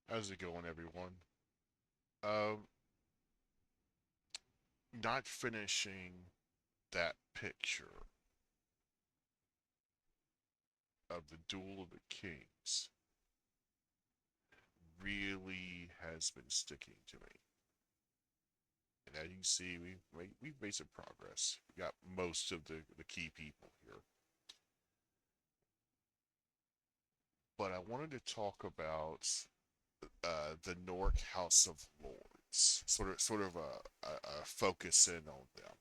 How's it going, everyone? Um, Not finishing that picture of the Duel of the Kings really has been sticking to me. And as you can see, we've made some progress. We got most of the key people here. But I wanted to talk about the Nork House of Lords, sort of a focus in on them,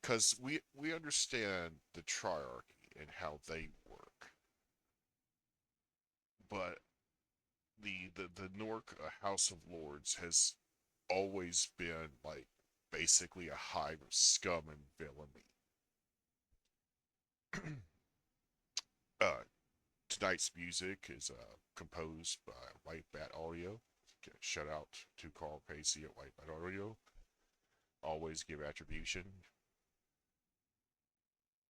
because we understand the triarchy and how they work, but the Nork House of Lords has always been like basically a hive of scum and villainy. uh, Tonight's music is composed by White Bat Audio. Shout out to Karl Casey at White Bat Audio. Always give attribution.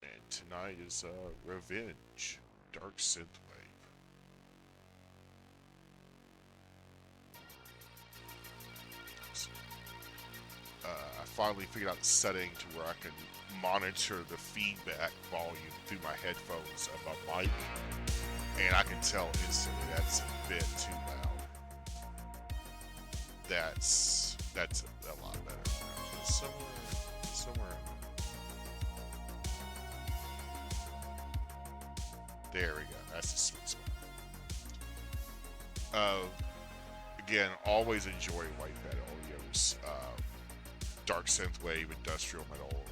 And tonight is Revenge, Dark Synthwave. I finally figured out the setting to where I can monitor the feedback volume through my headphones of my mic, and I can tell instantly that's a bit too loud. That's a lot better now. Somewhere. There we go. That's the sweet spot. Uh, Again, always enjoy White Bat Audio's dark synthwave industrial metal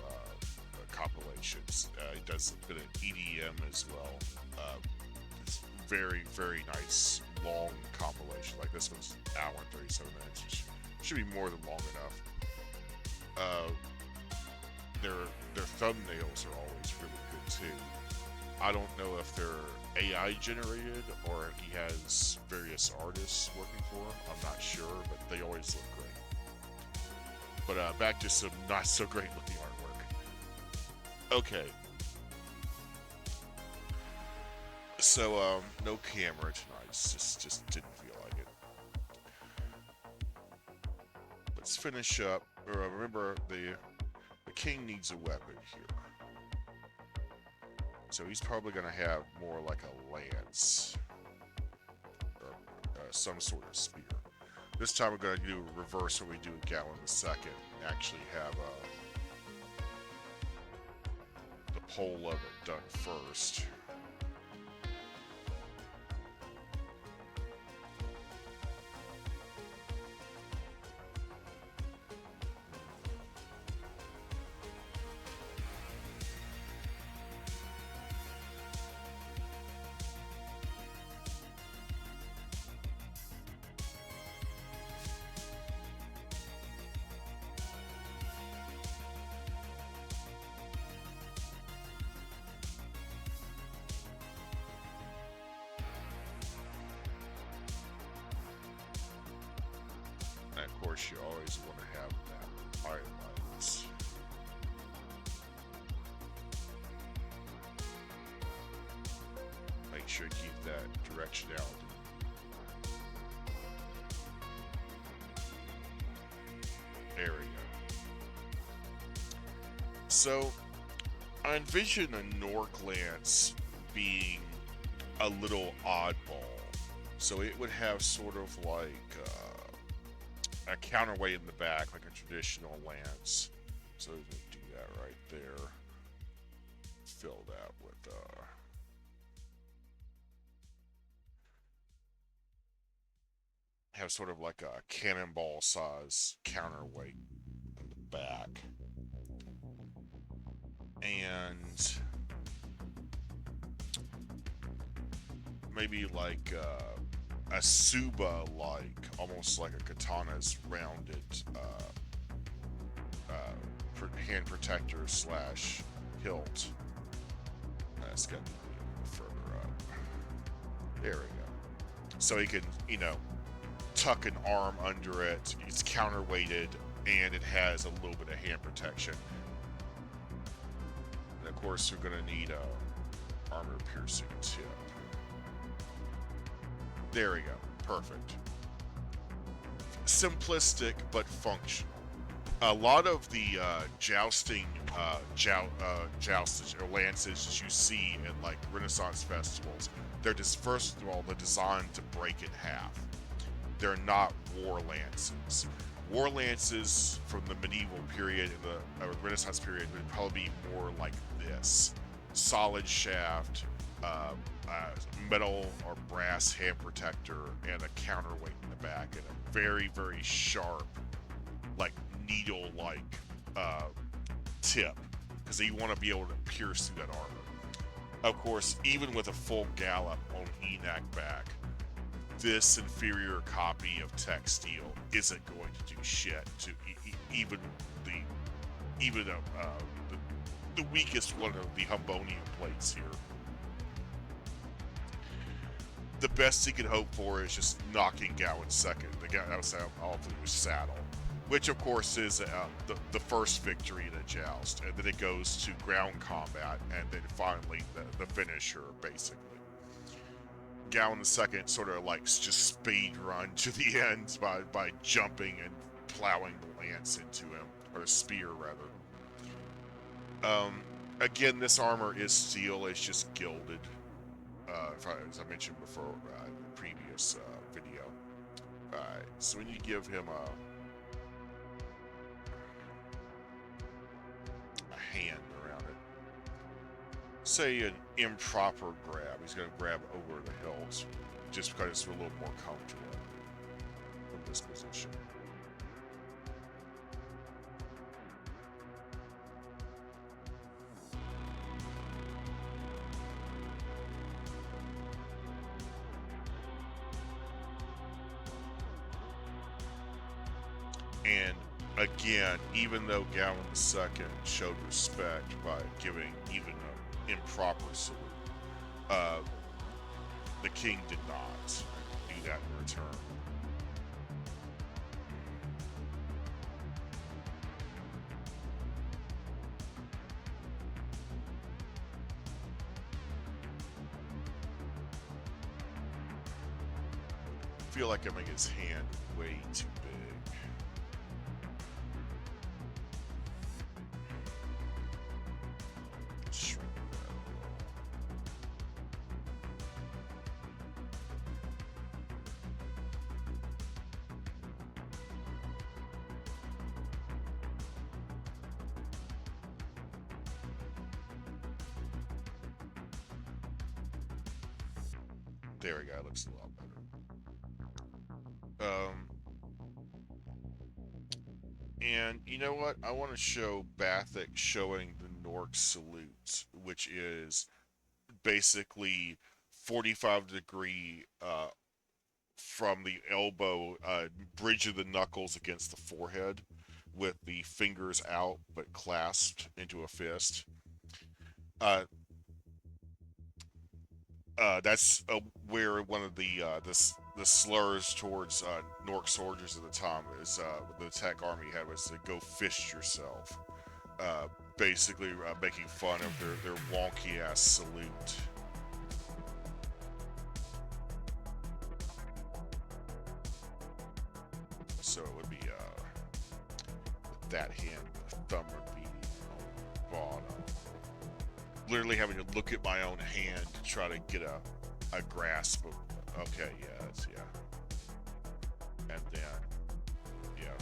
compilations. He does a bit of EDM as well. It's very nice long compilation. Like this one's an hour and 37 minutes. Which should be more than long enough. Uh, their thumbnails are always really good too. I don't know if they're AI generated or if he has various artists working for him. I'm not sure, but they always look great. But back to some not so great looking artwork. Okay, so no camera tonight. Just didn't feel like it. Let's finish up. Remember, the king needs a weapon here. So he's probably going to have more like a lance or some sort of spear. This time we're going to do a reverse what we do with Gallon II and actually have the pole of it done first. And of course, you always want to have that highlights. Make sure you keep that directionality. There we go. So, I envision a Nork Lance being a little oddball. So it would have sort of like a counterweight in the back, like a traditional lance. So we do that right there. Fill that with have sort of like a cannonball size counterweight in the back. And maybe like a Suba, like almost like a katana's rounded hand protector slash hilt. That's got to be a little further up. There we go. So he can, tuck an arm under it. It's counterweighted, and it has a little bit of hand protection. And of course, we're going to need a armor-piercing tip. There we go. Perfect. simplistic but functional. A lot of the jousting jousts or lances you see in like Renaissance festivals, they're just, first of all, they're designed to break in half. They're not war lances. War lances from the medieval period and the Renaissance period would probably be more like this: solid shaft, metal or brass hand protector, and a counterweight in the back, and a very, very sharp, like needle-like tip, because you want to be able to pierce through that armor. Of course, even with a full gallop on Enoch back, this inferior copy of tech steel isn't going to do shit to even the weakest one of the Humbonian plates here. The best he can hope for is just knocking Gowan's second. The guy off of his saddle, which of course is the first victory in a joust, and then it goes to ground combat, and then finally the finisher, basically. Gowan II sort of like just speed run to the end by jumping and plowing the lance into him, or the spear rather. Again, this armor is steel; it's just gilded. As I mentioned before in the previous video. Alright, so we need to give him a hand around it. Say an improper grab. He's going to grab over the hills just because it's a little more comfortable from this position. And again, even though Gowan II showed respect by giving even an improper salute, the king did not do that in return. I feel like I'm making his hand way too big. There we go, it looks a lot better. And you know what? I want to show Bathic showing the Nork salute, which is basically 45-degree from the elbow, bridge of the knuckles against the forehead, with the fingers out but clasped into a fist. That's where one of the slurs towards Nork soldiers at the time is the attack army had was to go fist yourself, basically making fun of their wonky ass salute. So it would be with that hand, the thumb would be on the bottom. Literally having to look at my own hand to try to get a grasp of, okay, yeah, that's, yeah. And then, yeah.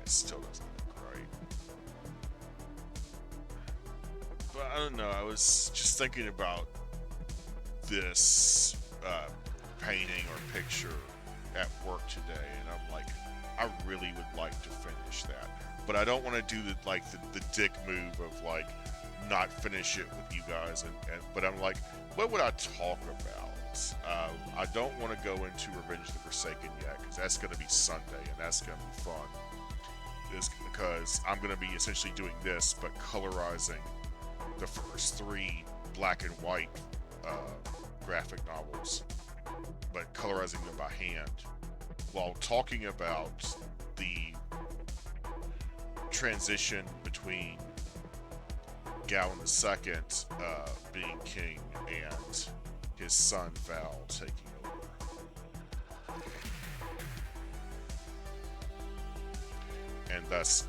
It still doesn't look right. But I don't know, I was just thinking about this painting or picture at work today, and I'm like, I really would like to finish that, but I don't want to do the dick move of like not finish it with you guys, and but I'm like, what would I talk about? I don't want to go into Revenge of the Forsaken yet, because that's going to be Sunday, and that's going to be fun. Is because I'm going to be essentially doing this, but colorizing the first 3 black and white graphic novels, but colorizing them by hand, while talking about the transition between Gawain II being king and his son Val taking over. And thus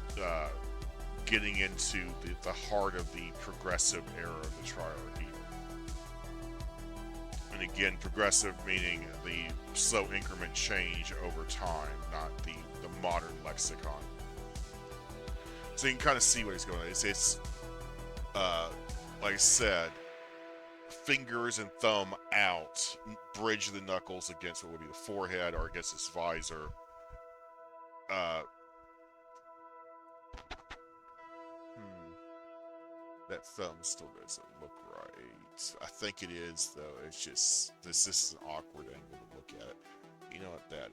getting into the heart of the progressive era of the Triarchy. And again, progressive meaning the slow increment change over time, not the modern lexicon. So you can kind of see what he's going on. It's like I said, fingers and thumb out, bridge the knuckles against what would be the forehead or against his visor. That thumb still doesn't look right. I think it is though. It's just this is an awkward angle to look at it. You know what? That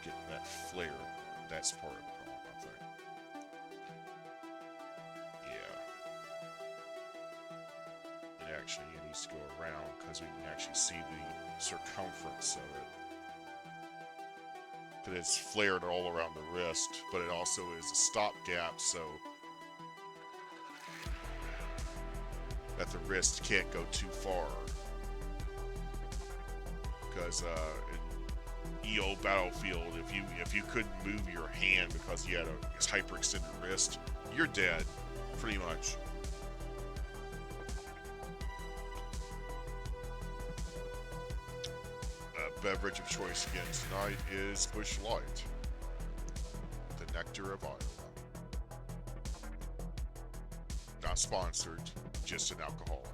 get that flare. That's part of the problem, I think. Yeah. And actually, it needs to go around because we can actually see the circumference of it. That it's flared all around the wrist, but it also is a stopgap so that the wrist can't go too far. Because in EO Battlefield, if you couldn't move your hand because you had a hyperextended wrist, you're dead, pretty much. Beverage of choice again tonight is Busch Light, the nectar of Iowa. Not sponsored, just an alcoholic.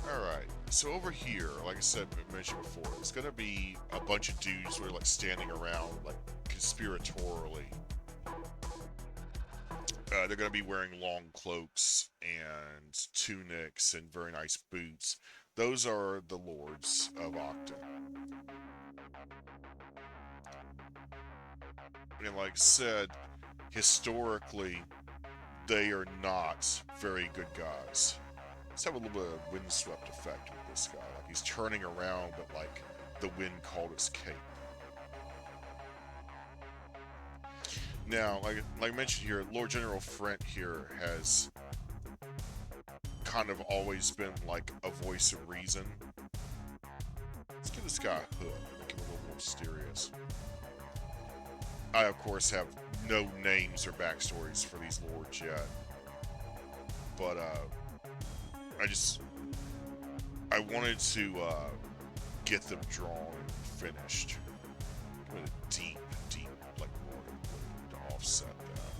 Alright, so over here, like I said, mentioned before, it's going to be a bunch of dudes who are like standing around like conspiratorially. They're going to be wearing long cloaks and tunics and very nice boots. Those are the lords of Octa. And like I said, historically, they are not very good guys. Let's have a little bit of windswept effect with this guy. Like he's turning around, but like the wind called his cape. Now, like I mentioned here, Lord General Frent here has kind of always been like a voice of reason. Let's give this guy a hood, make him a little more mysterious. I, of course, have no names or backstories for these lords yet. But, I wanted to, get them drawn and finished. Give it a deep, like, morning to offset that.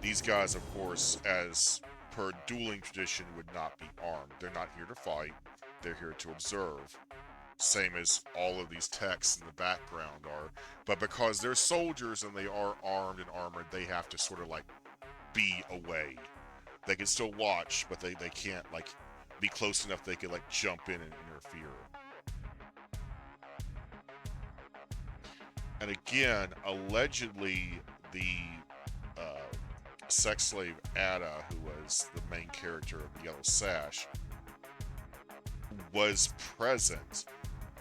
These guys, of course, as per dueling tradition, would not be armed. They're not here to fight. They're here to observe. Same as all of these texts in the background are. But because they're soldiers and they are armed and armored, they have to sort of like be away. They can still watch, but they can't like be close enough they can like jump in and interfere. And again, allegedly the sex slave Ada, who was the main character of Yellow Sash, was present,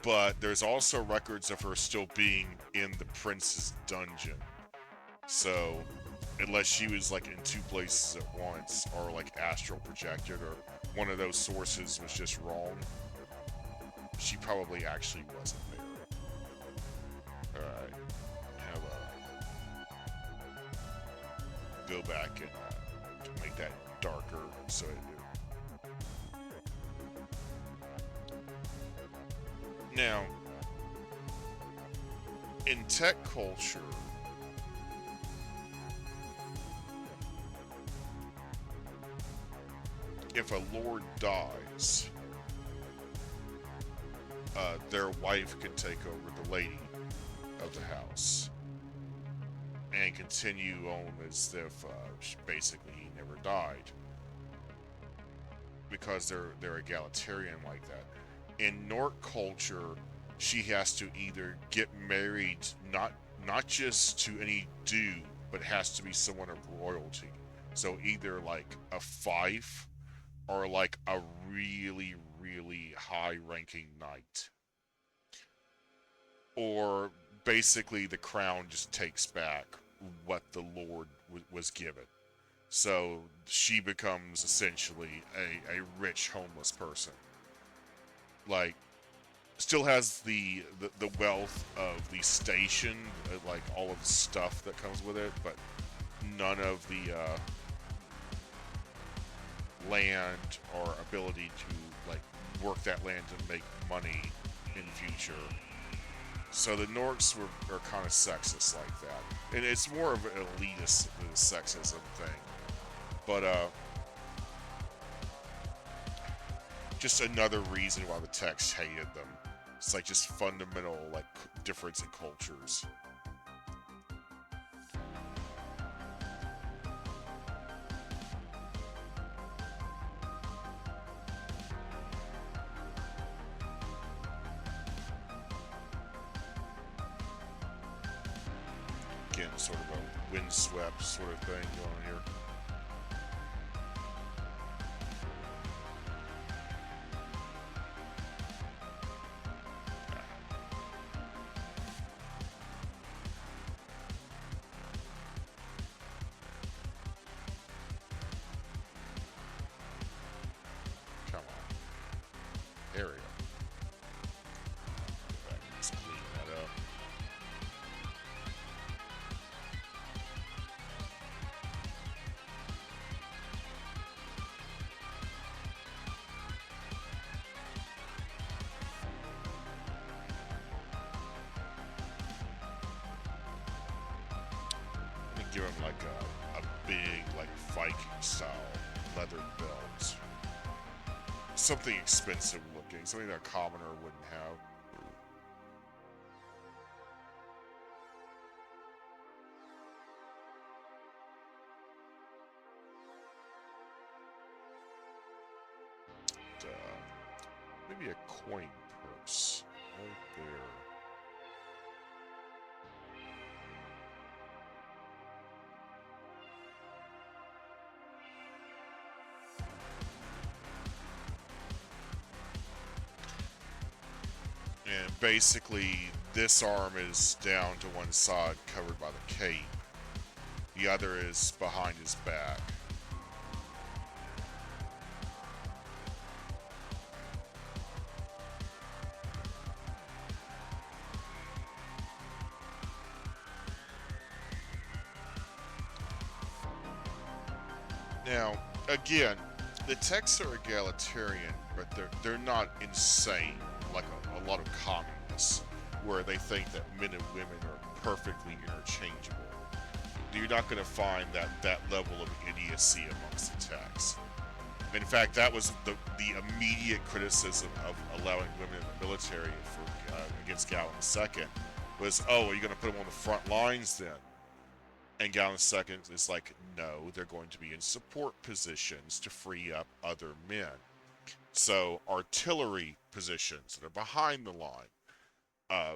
but there's also records of her still being in the prince's dungeon. So, unless she was like in two places at once, or like astral projected, or one of those sources was just wrong, she probably actually wasn't there. Alright. Go back and make that darker so it now in tech culture if a lord dies their wife can take over the lady of the house and continue on as if basically he never died, because they're egalitarian like that. In Nork culture, she has to either get married not just to any dude, but has to be someone of royalty. So either like a fief are like a really, really high-ranking knight, or basically the crown just takes back what the Lord was given. So she becomes essentially a rich homeless person. Like, still has the wealth of the station, like all of the stuff that comes with it, but none of the land or ability to like work that land to make money in future. So the Norks are kind of sexist like that, and it's more of an elitist sexism thing. But just another reason why the text hated them. It's like just fundamental like difference in cultures. Again, sort of a windswept sort of thing going here. Come on. Area. Go back and just clean that up. And give him like a big, like Viking style leather belt. Something expensive looking, something that a commoner wouldn't have. Maybe a coin purse right there. And basically, this arm is down to one side, covered by the cape. The other is behind his back. Now, again, the texts are egalitarian, but they're not insane like a lot of communists, where they think that men and women are perfectly interchangeable. You're not going to find that level of idiocy amongst the texts. In fact, that was the immediate criticism of allowing women in the military for against Galen II was, oh, are you going to put them on the front lines then? And Galen II is like, no, they're going to be in support positions to free up other men. So artillery positions that are behind the line, uh,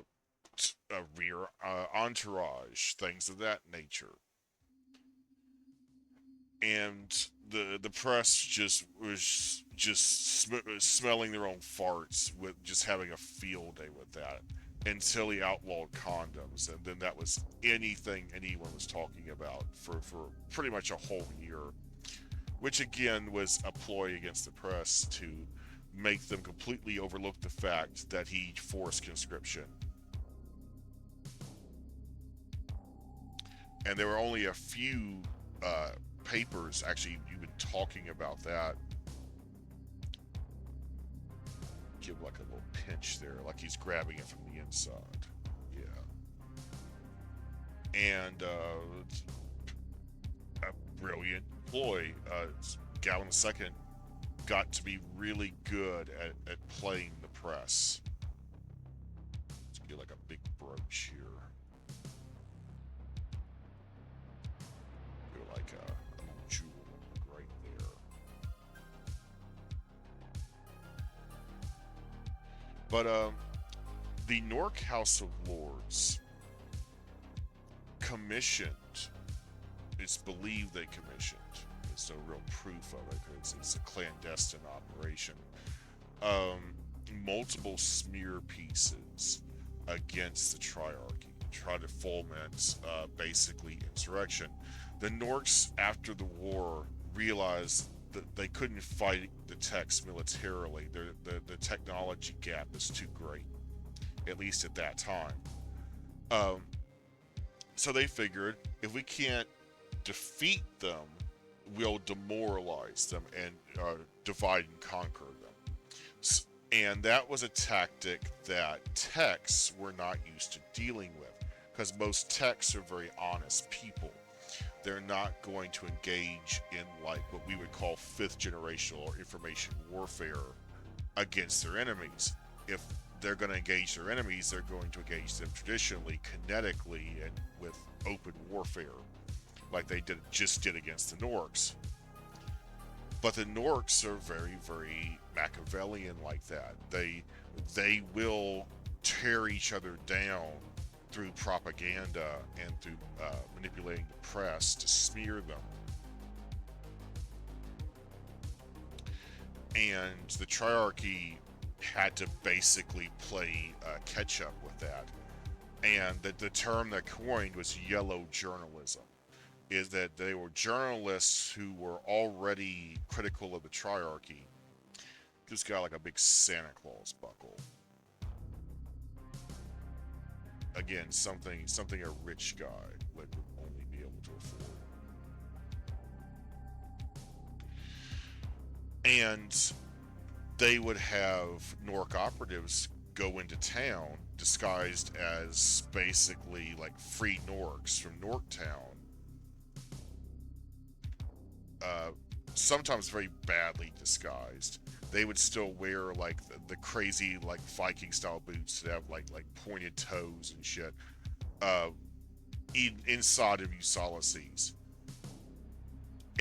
a rear entourage, things of that nature. And the press just was just smelling their own farts with just having a field day with that until he outlawed condoms, and then that was anything anyone was talking about for pretty much a whole year, which again was a ploy against the press to make them completely overlook the fact that he forced conscription. And there were only a few papers actually even talking about that. Give like a little pinch there, like he's grabbing it from the inside. Yeah. And a brilliant ploy. Galen II got to be really good at playing the press. Let's get like a big brooch here. Go like a little jewel right there. But the Nork House of Lords commissioned, it's believed they commissioned, there's no real proof of it because it's a clandestine operation. Um, Multiple smear pieces against the Triarchy, try to foment basically insurrection. The Norks, after the war, realized that they couldn't fight the Techs militarily. The technology gap is too great, at least at that time. Um, so they figured if we can't defeat them, we'll demoralize them and divide and conquer them. And that was a tactic that Techs were not used to dealing with, because most Techs are very honest people. They're not going to engage in like what we would call fifth generational or information warfare against their enemies. If they're going to engage their enemies, they're going to engage them traditionally, kinetically, and with open warfare, like they just did against the Norks. But the Norks are very, very Machiavellian like that. They will tear each other down through propaganda and through manipulating the press to smear them. And the Triarchy had to basically play catch up with that. And the term that coined was yellow journalism, is that they were journalists who were already critical of the Triarchy. Just got like a big Santa Claus buckle. Again, something a rich guy would only be able to afford. And they would have Nork operatives go into town disguised as basically like free Norks from Norktown. Sometimes very badly disguised. They would still wear like the crazy like Viking style boots that have like pointed toes and shit. Inside of Ulysses.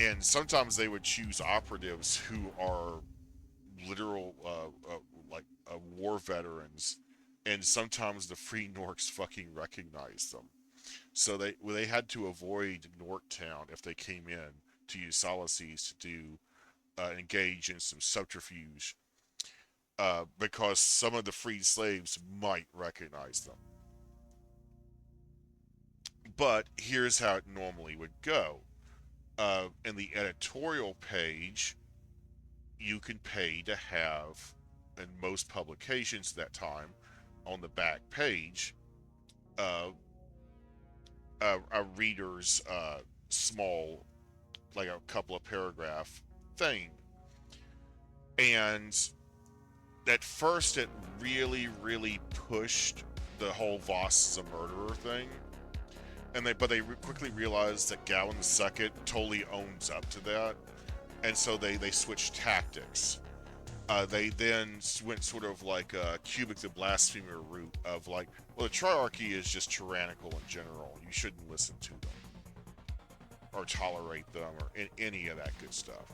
And sometimes they would choose operatives who are literal war veterans, and sometimes the free Norks fucking recognize them. So they had to avoid Norktown if they came in to Ulysses to do engage in some subterfuge, because some of the freed slaves might recognize them. But here's how it normally would go. In the editorial page, you can pay to have, in most publications at that time, on the back page, a reader's small, like a couple of paragraph thing. And at first it really, really pushed the whole Voss is a murderer thing. But they quickly realized that Gowan II totally owns up to that. And so they switched tactics. They then went sort of like a Cubic the Blasphemer route of like, well, the Triarchy is just tyrannical in general. You shouldn't listen to them or tolerate them or any of that good stuff.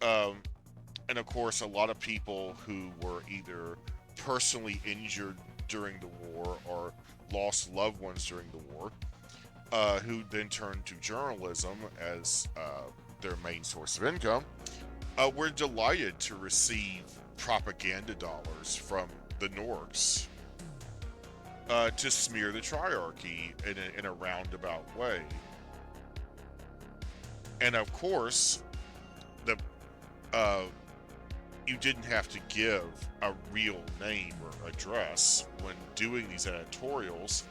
And of course, a lot of people who were either personally injured during the war or lost loved ones during the war, who then turned to journalism as their main source of income, were delighted to receive propaganda dollars from the Norks to smear the Triarchy in a roundabout way. And of course, you didn't have to give a real name or address when doing these editorials.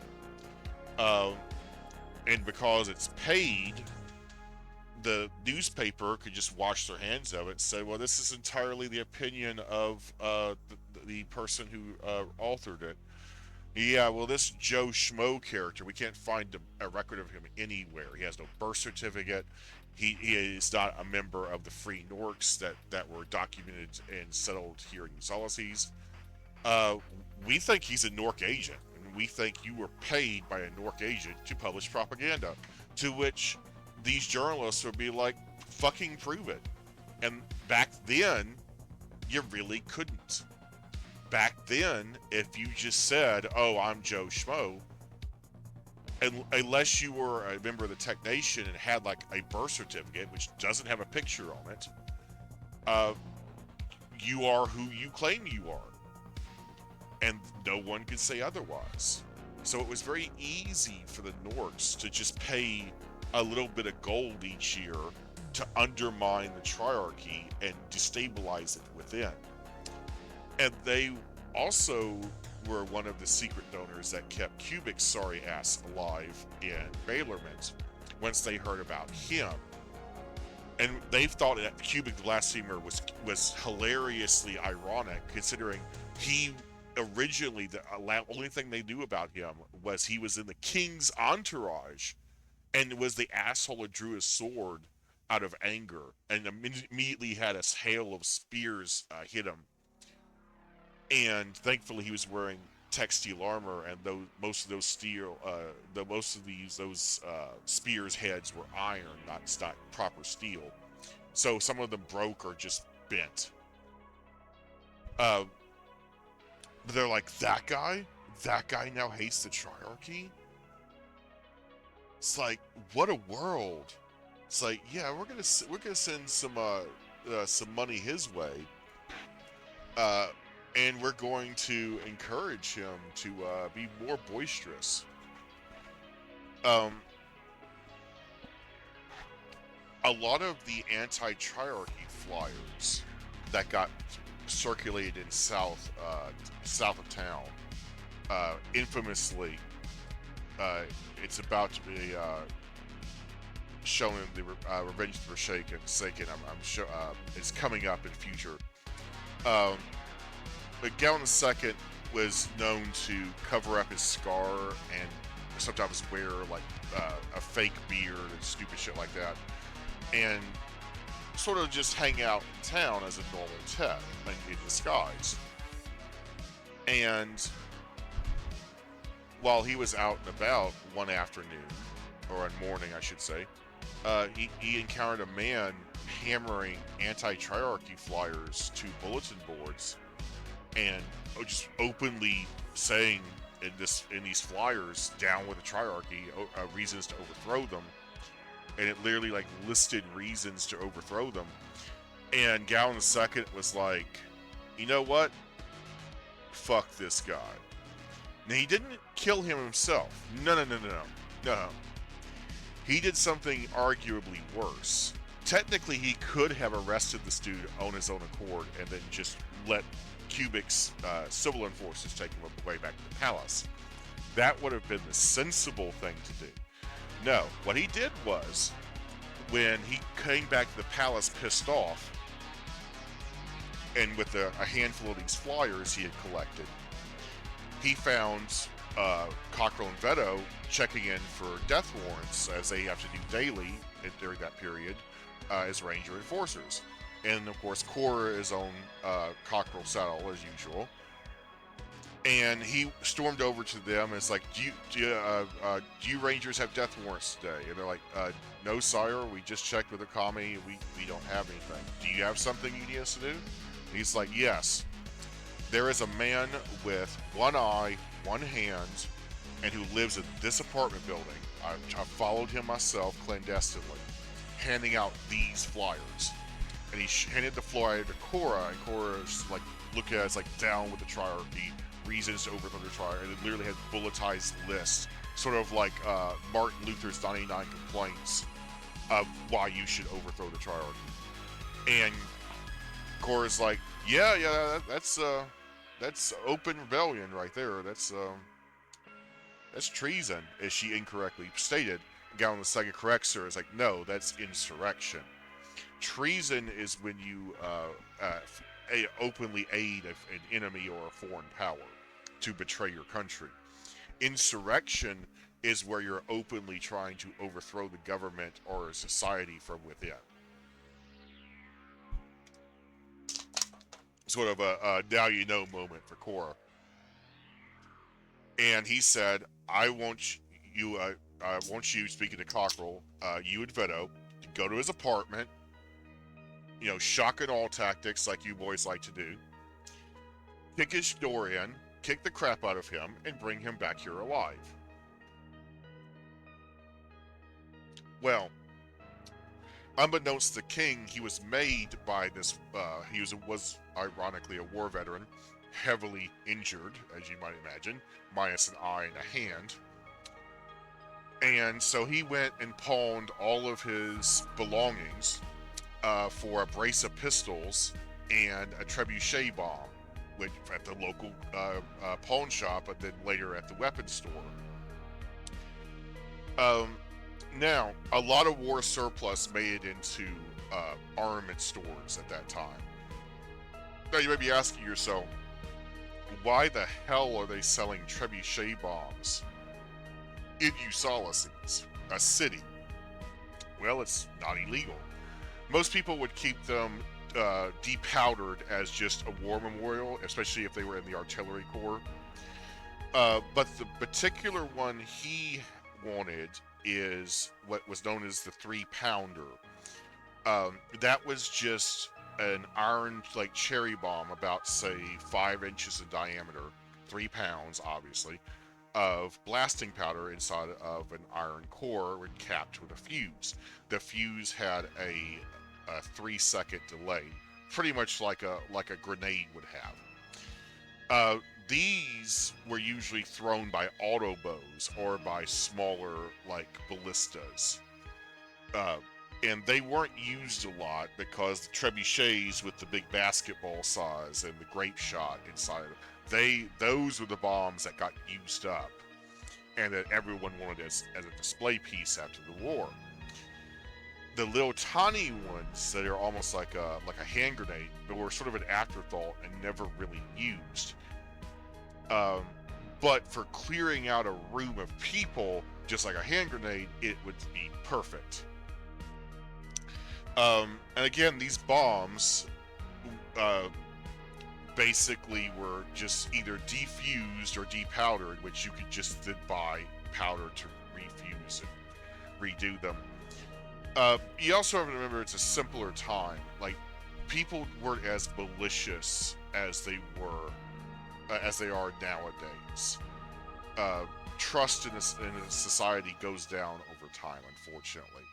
And because it's paid, the newspaper could just wash their hands of it and say, well, this is entirely the opinion of the person who authored it. Yeah, well, this Joe Schmo character, we can't find a record of him anywhere. He has no birth certificate. He is not a member of the Free Norks that were documented and settled here in Ulysses. We think he's a Nork agent, and we think you were paid by a Nork agent to publish propaganda. To which these journalists would be like, fucking prove it. And back then, you really couldn't. Back then, if you just said, oh, I'm Joe Schmo, unless you were a member of the Tech Nation and had like a birth certificate, which doesn't have a picture on it, uh, you are who you claim you are, and no one could say otherwise. So it was very easy for the Norks to just pay a little bit of gold each year to undermine the Triarchy and destabilize it within. And they also were one of the secret donors that kept Kubik's sorry ass alive in Baylorment once they heard about him. And they thought that Kubik the Blasphemer was hilariously ironic, considering he originally, the only thing they knew about him was he was in the king's entourage and was the asshole who drew his sword out of anger and immediately had a hail of spears hit him. And thankfully, he was wearing tech steel armor, and most of those spears heads were iron, not proper steel. So some of them broke or just bent. But they're like, that guy now hates the Triarchy. It's like, what a world. It's like, yeah, we're gonna send some money his way, and we're going to encourage him to be more boisterous. A lot of the anti-Triarchy flyers that got circulated in south of town, infamously, it's about to be shown in the Revenge of the Forsaken. I'm sure it's coming up in future. But Galen II was known to cover up his scar and sometimes wear like a fake beard and stupid shit like that, and sort of just hang out in town as a normal Tech in disguise. And while he was out and about one afternoon, or one morning I should say, he encountered a man hammering anti-Triarchy flyers to bulletin boards and just openly saying in these flyers, down with the Triarchy, reasons to overthrow them. And it literally like listed reasons to overthrow them. And Galen II was like, you know what? Fuck this guy. Now, he didn't kill him himself. No. He did something arguably worse. Technically, he could have arrested this dude on his own accord and then just let Kubik's civil enforcers take him away back to the palace. That would have been the sensible thing to do. No, what he did was, when he came back to the palace pissed off, and with a handful of these flyers he had collected, he found Cockrell and Veto checking in for death warrants, as they have to do daily during that period, as Ranger enforcers. And of course, Cora is on Cockrell saddle as usual. And he stormed over to them and is like, do you Rangers have death warrants today? And they're like, no, sire, we just checked with the commie, we don't have anything. Do you have something you need us to do? And he's like, yes. There is a man with one eye, one hand, and who lives in this apartment building. I followed him myself clandestinely, handing out these flyers. And he handed the flyer to Cora, and Cora's like, look at it, it's like, down with the Triarchy, reasons to overthrow the Triarchy, and it literally had bulletized lists, sort of like Martin Luther's 99 complaints of why you should overthrow the Triarchy. And Cora's like, yeah, that's open rebellion right there. That's treason, as she incorrectly stated. Galen II corrects her. It's like, no, that's insurrection. Treason is when you openly aid an enemy or a foreign power to betray your country. Insurrection is where you're openly trying to overthrow the government or a society from within. Sort of a now you know moment for Cora. And he said, I want you, speaking to Cockrell, you and Veto, to go to his apartment, shock and all tactics like you boys like to do, kick his door in, kick the crap out of him, and bring him back here alive. Well, unbeknownst to the king, he was made by this. Was ironically a war veteran, heavily injured, as you might imagine, minus an eye and a hand. And so he went and pawned all of his belongings for a brace of pistols and a trebuchet bomb, which at the local pawn shop, and then later at the weapons store. Now, a lot of war surplus made it into armament stores at that time. Now, you may be asking yourself, why the hell are they selling trebuchet bombs in Ulysses, a city? Well, it's not illegal. Most people would keep them depowdered as just a war memorial, especially if they were in the artillery corps. But the particular one he wanted is what was known as the 3-pounder. That was just an iron, like cherry bomb, about say 5 inches in diameter, 3 pounds, obviously, of blasting powder inside of an iron core and capped with a fuse. The fuse had a 3-second delay, pretty much like a grenade would have. These were usually thrown by auto bows or by smaller, like, ballistas. And they weren't used a lot because the trebuchets with the big basketball size and the grape shot inside of it, those were the bombs that got used up and that everyone wanted as a display piece after the war. The little tiny ones that are almost like a hand grenade, but were sort of an afterthought and never really used. But for clearing out a room of people, just like a hand grenade, it would be perfect. And again, these bombs basically were just either defused or depowdered, which you could just then buy powder to refuse and redo them. You also have to remember it's a simpler time. Like, people weren't as malicious as they are nowadays. Trust in a society goes down over time, unfortunately.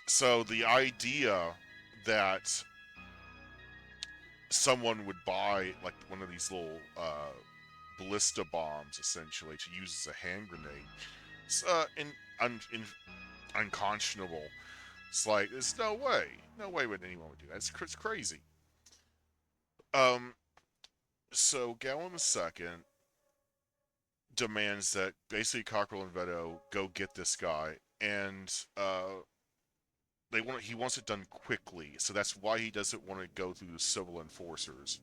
So the idea that someone would buy like one of these little ballista bombs, essentially, to use as a hand grenade, it's unconscionable. It's like, there's no way would anyone would do that. It's crazy. So Gallon II demands that basically Cockrell and Veto go get this guy, and he wants it done quickly. So that's why he doesn't want to go through the civil enforcers.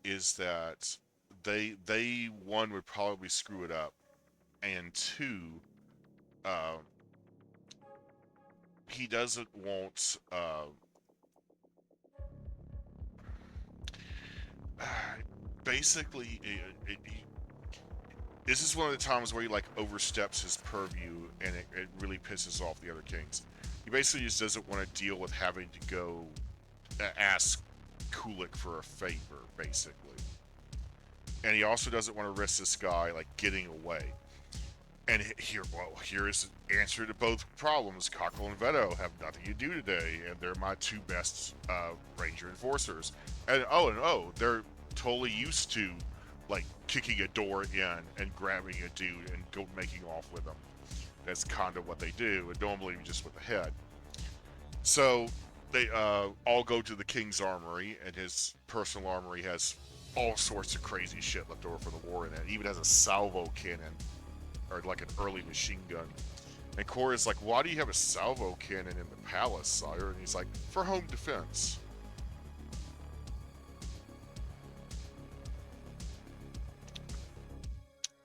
Is that they one would probably screw it up, and two, he doesn't want basically this is one of the times where he like oversteps his purview, and it really pisses off the other kings. He basically just doesn't want to deal with having to go ask Kulik for a favor, basically. And he also doesn't want to risk this guy like getting away. And here is the answer to both problems. Cockrell and Veto have nothing to do today, and they're my two best Ranger enforcers. And they're totally used to like kicking a door in and grabbing a dude and making off with them. That's kind of what they do, and normally just with the head. So they all go to the king's armory, and his personal armory has all sorts of crazy shit left over for the war in it. It even has a salvo cannon, or like an early machine gun. And Korra's like, why do you have a salvo cannon in the palace, sire? And he's like, for home defense.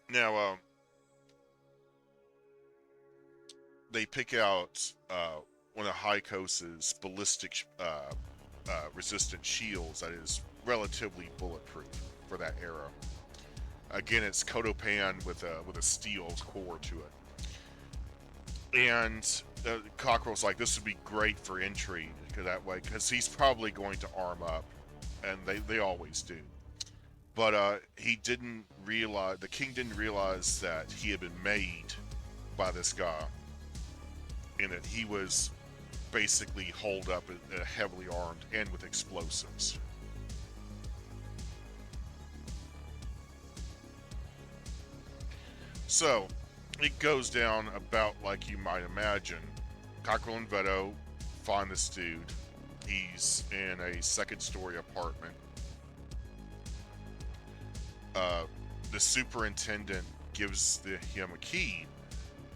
Now, they pick out one of Hykos's ballistic resistant shields that is relatively bulletproof for that era. Again, it's Kodopan with a steel core to it. And Cockrell's like, this would be great for entry because he's probably going to arm up, and they always do. But the king didn't realize that he had been made by this guy. and that he was basically holed up, heavily armed, and with explosives. So, it goes down about like you might imagine. Cockrell and Veto find this dude. He's in a second-story apartment. The superintendent gives him a key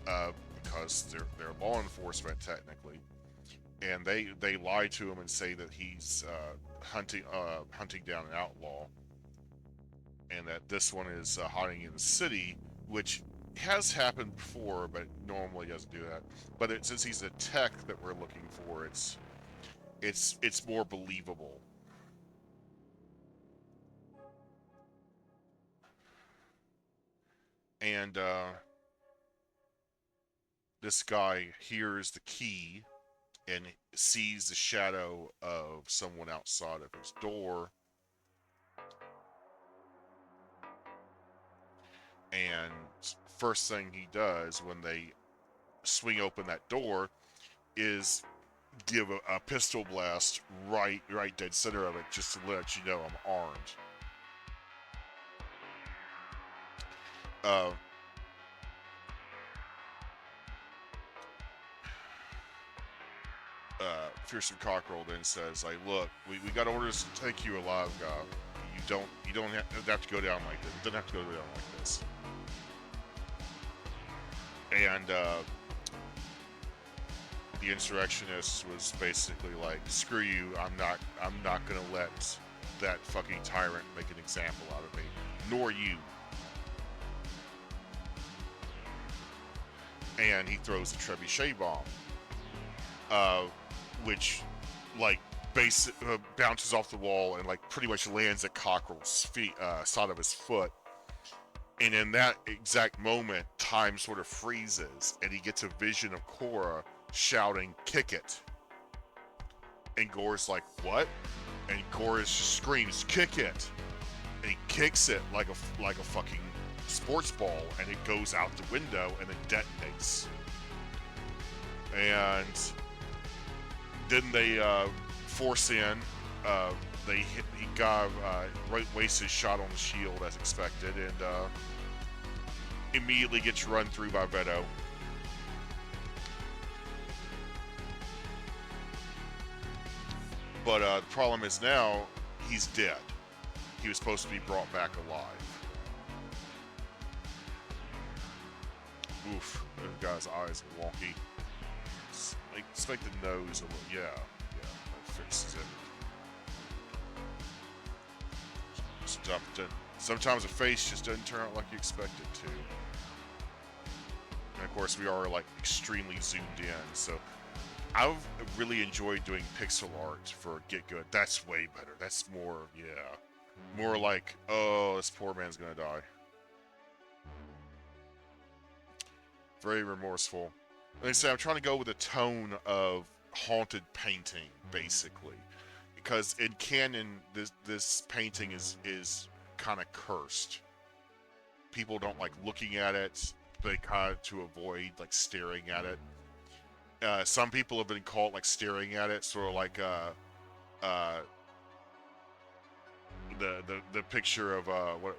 because they're law enforcement technically, and they lie to him and say that he's hunting down an outlaw, and that this one is hiding in the city, which has happened before, but normally doesn't do that. But since he's a tech that we're looking for, it's more believable. And this guy hears the key and sees the shadow of someone outside of his door. And first thing he does when they swing open that door is give a pistol blast right dead center of it, just to let you know I'm armed. Fearsome Cockrell then says, like, look, we got orders to take you alive, guy. You don't have to go down like this. It doesn't have to go down like this. And the insurrectionist was basically like, screw you, I'm not gonna let that fucking tyrant make an example out of me, nor you. And he throws a trebuchet bomb, which like bounces off the wall and like pretty much lands at Cockrell's feet, side of his foot. And in that exact moment, time sort of freezes, and he gets a vision of Cora shouting, "Kick it!" And Gore's like, "What?" And Gore just screams, "Kick it!" And he kicks it like a fucking sports ball, and it goes out the window and it detonates. And then they force in. Wastes his shot on the shield as expected, and immediately gets run through by Veto. But the problem is now he's dead. He was supposed to be brought back alive. Oof, that guy's eyes are wonky. Let's make the nose a little, yeah, that fixes it. Sometimes a face just doesn't turn out like you expect it to. And of course we are like extremely zoomed in, so I've really enjoyed doing pixel art for Get Good. That's way better. That's more, more like, oh, this poor man's gonna die. Very remorseful. Like I say, I'm trying to go with a tone of haunted painting, basically, because in canon, this painting is kind of cursed. People don't like looking at it. They kind of to avoid like staring at it. Some people have been caught like staring at it, sort of like the picture of what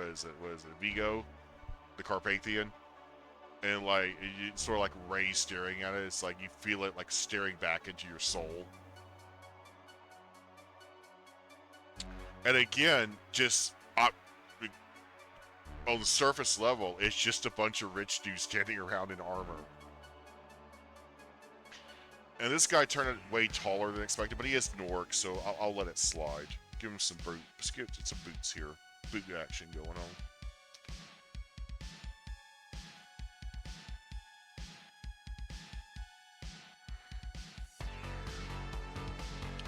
is it? What is it? Vigo, the Carpathian. And like it's sort of like Ray staring at it. It's like you feel it like staring back into your soul. And again, just on the surface level, it's just a bunch of rich dudes standing around in armor. And this guy turned out way taller than expected, but he is an orc, so I'll let it slide. Give him some boots. Give some boots here. Boot action going on.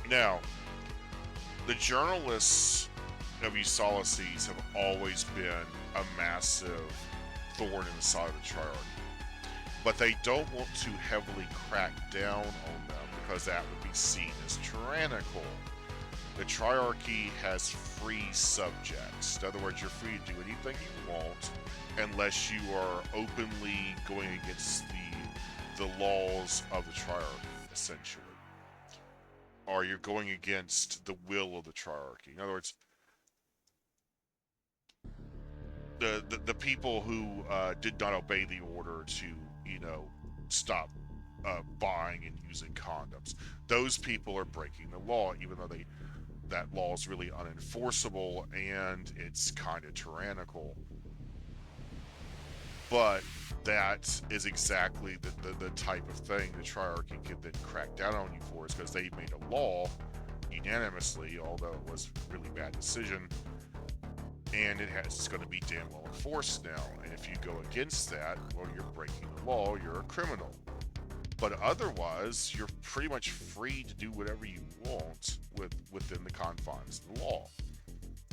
Now, the journalists of Ulysses have always been a massive thorn in the side of the Triarchy. But they don't want to heavily crack down on them because that would be seen as tyrannical. The Triarchy has free subjects. In other words, you're free to do anything you want unless you are openly going against the laws of the triarchy, essentially. Or you're going against the will of the triarchy. In other words, the people who did not obey the order to, stop buying and using condoms, those people are breaking the law, even though that law is really unenforceable and it's kind of tyrannical. But that is exactly the type of thing the triarchy can then crack down on you for, is because they made a law unanimously, although it was a really bad decision, and it's going to be damn well enforced now. And if you go against that, well, you're breaking the law, you're a criminal. But otherwise, you're pretty much free to do whatever you want within the confines of the law,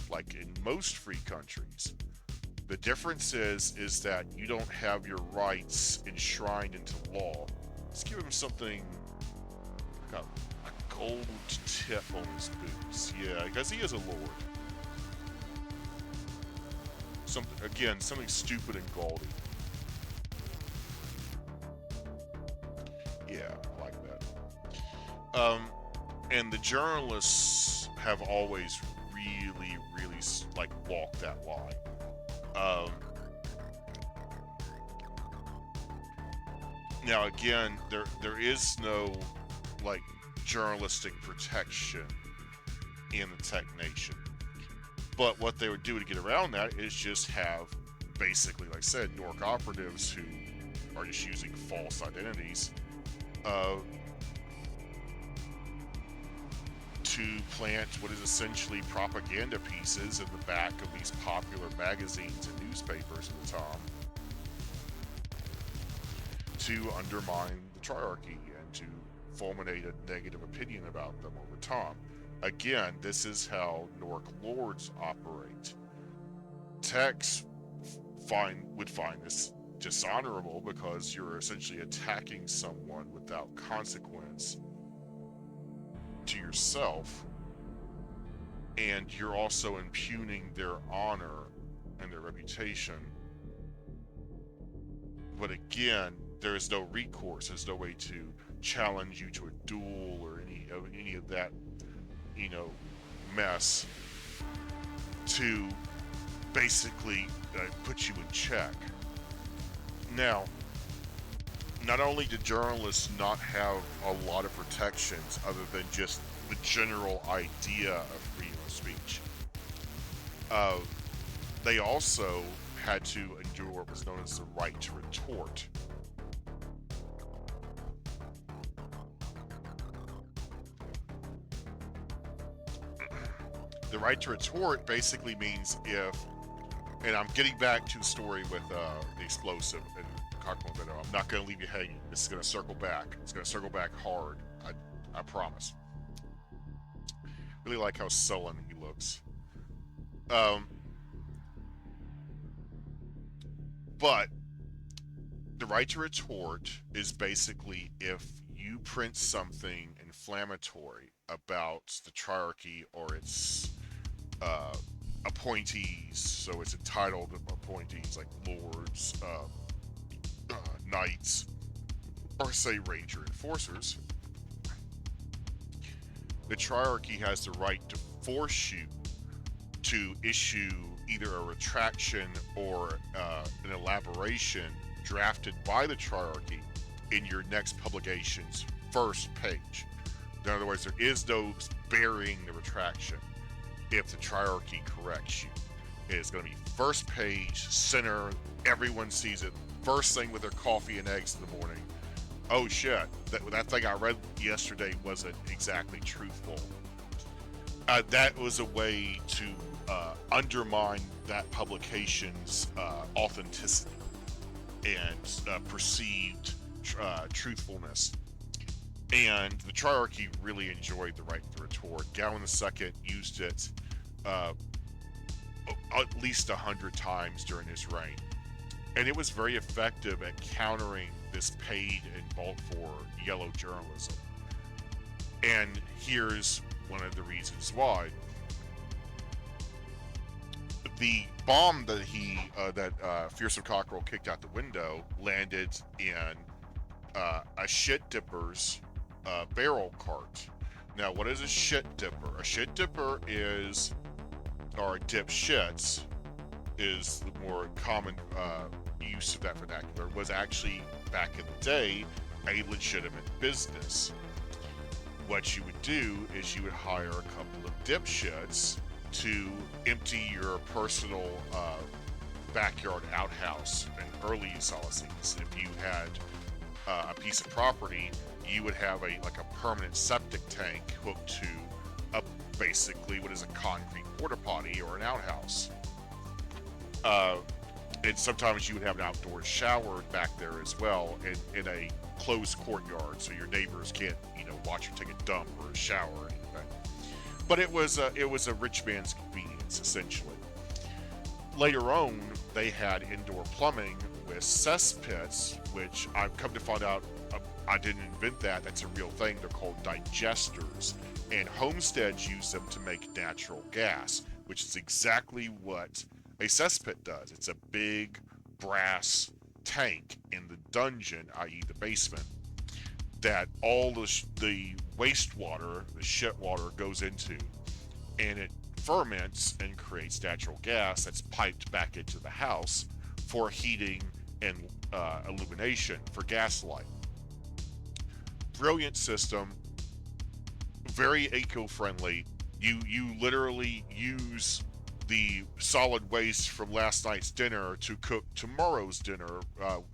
like in most free countries. The difference is that you don't have your rights enshrined into law. Let's give him something like a gold tip on his boots. Yeah, because he is a lord. Something stupid and gaudy. Yeah, I like that. And the journalists have always really, really walked that line. Now again, there is no journalistic protection in the Tech Nation. But what they would do to get around that is just have, basically, like I said, Nork operatives who are just using false identities to plant what is essentially propaganda pieces in the back of these popular magazines and newspapers at the time to undermine the triarchy and to fulminate a negative opinion about them over time. Again, this is how Nork lords operate. Techs would find this dishonorable because you're essentially attacking someone without consequence to yourself, and you're also impugning their honor and their reputation. But again, there is no recourse. There's no way to challenge you to a duel or any of that, mess to basically put you in check. Now, not only do journalists not have a lot of protections other than just the general idea of freedom of speech, they also had to endure what was known as the right to retort. The right to retort basically means and I'm getting back to the story with the explosive and Cockmo. I'm not going to leave you hanging. This is going to circle back. It's going to circle back hard. I promise. Really like how sullen he looks. But the right to retort is basically if you print something inflammatory about the triarchy or its appointees, so it's entitled appointees like lords, knights, or say ranger enforcers, the triarchy has the right to force you to issue either a retraction or an elaboration drafted by the triarchy in your next publication's first page. In other words, there is no burying the retraction if the triarchy corrects you. It is going to be first page, center, everyone sees it, first thing with their coffee and eggs in the morning. Oh shit, that thing I read yesterday wasn't exactly truthful. That was a way to undermine that publication's authenticity and perceived truthfulness. And the triarchy really enjoyed the right to retort. Gawain II used it at least 100 times during his reign. And it was very effective at countering this paid and bought for yellow journalism. And here's one of the reasons why. The bomb that Fearsome Cockerel kicked out the window landed in a shit dipper's barrel cart. Now, what is a shit dipper? A shit dipper is, or dip shits, is the more common use of that vernacular, was actually, back in the day, a legitimate business. What you would do is you would hire a couple of dipshits to empty your personal backyard outhouse. And early you saw these. If you had a piece of property, you would have like a permanent septic tank hooked to a basically what is a concrete porta potty or an outhouse. And sometimes you would have an outdoor shower back there as well, in a closed courtyard, so your neighbors can't, watch you take a dump or a shower or anything. But it was a rich man's convenience, essentially. Later on, they had indoor plumbing with cesspits, which I've come to find out I didn't invent that. That's a real thing. They're called digesters, and homesteads use them to make natural gas, which is exactly what a cesspit does. It's a big brass tank in the dungeon, i.e. the basement, that all the wastewater, the shit water, goes into, and it ferments and creates natural gas that's piped back into the house for heating and illumination for gaslight. Brilliant system, very eco-friendly. You literally use the solid waste from last night's dinner to cook tomorrow's dinner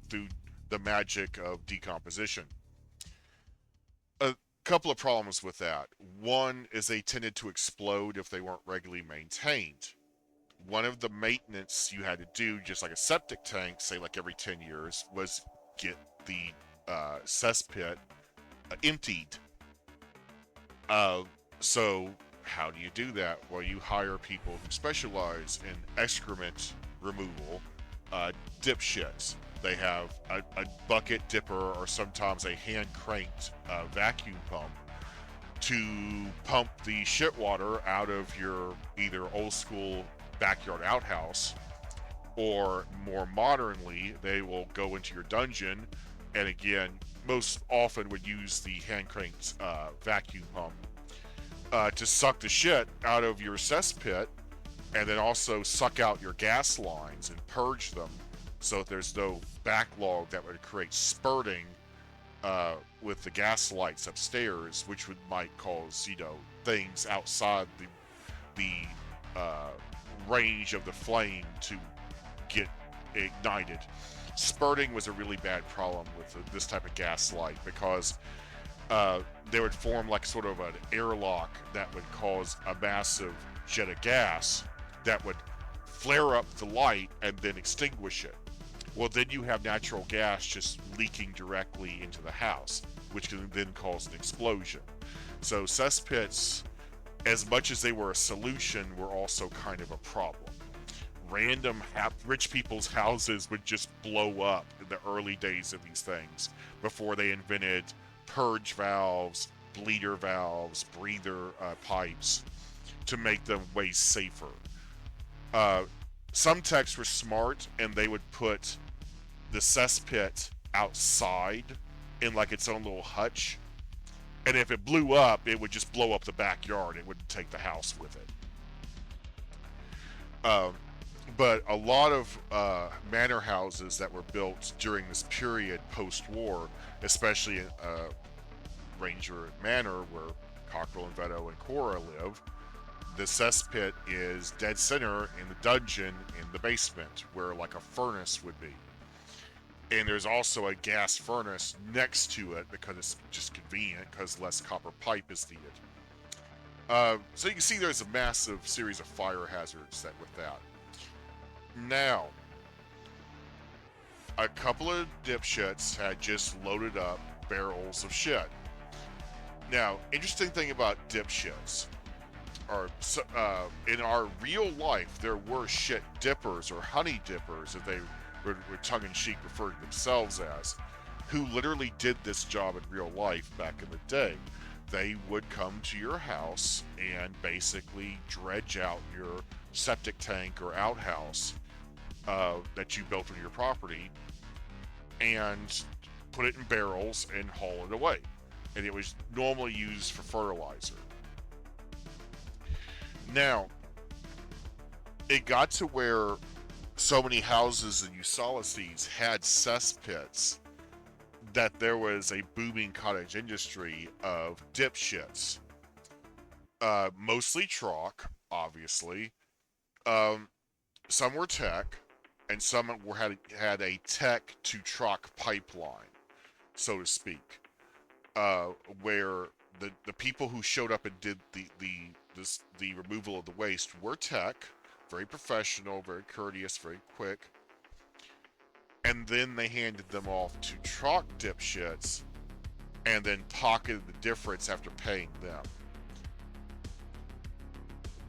through the magic of decomposition. A couple of problems with that. One is they tended to explode if they weren't regularly maintained. One of the maintenance you had to do, just like a septic tank, say like every 10 years, was get the cesspit emptied. So how do you do that? Well, you hire people who specialize in excrement removal, dipshits. They have a bucket dipper or sometimes a hand-cranked vacuum pump to pump the shit water out of your either old school backyard outhouse, or more modernly, they will go into your dungeon and again, most often would use the hand-cranked vacuum pump to suck the shit out of your cesspit, and then also suck out your gas lines and purge them so that there's no backlog that would create spurting with the gas lights upstairs, which might cause things outside the range of the flame to get ignited. Spurting was a really bad problem with this type of gas light, because they would form like sort of an airlock that would cause a massive jet of gas that would flare up the light and then extinguish it. Well, then you have natural gas just leaking directly into the house, which can then cause an explosion. So cesspits, as much as they were a solution, were also kind of a problem. Random rich people's houses would just blow up in the early days of these things, before they invented purge valves, bleeder valves, breather pipes to make them way safer. Some techs were smart, and they would put the cesspit outside in like its own little hutch, and if it blew up, it would just blow up the backyard. It wouldn't take the house with it. But a lot of manor houses that were built during this period post-war, especially in Ranger Manor, where Cockrell and Veto and Cora live, the cesspit is dead center in the dungeon in the basement, where like a furnace would be. And there's also a gas furnace next to it, because it's just convenient, because less copper pipe is needed. So you can see there's a massive series of fire hazards with that. Now, a couple of dipshits had just loaded up barrels of shit. Now, interesting thing about dipshits, in our real life, there were shit dippers, or honey dippers, as they were tongue-in-cheek referred to themselves as, who literally did this job in real life back in the day. They would come to your house and basically dredge out your septic tank or outhouse that you built on your property, and put it in barrels, and haul it away. And it was normally used for fertilizer. Now, it got to where so many houses in Ulysses had cesspits that there was a booming cottage industry of dipshits. Mostly Troc, obviously. Um, some were tech, and some had a tech to Troc pipeline, so to speak, uh, where the people who showed up and did the removal of the waste were tech, very professional, very courteous, very quick, and then they handed them off to Troc dipshits, and then pocketed the difference after paying them.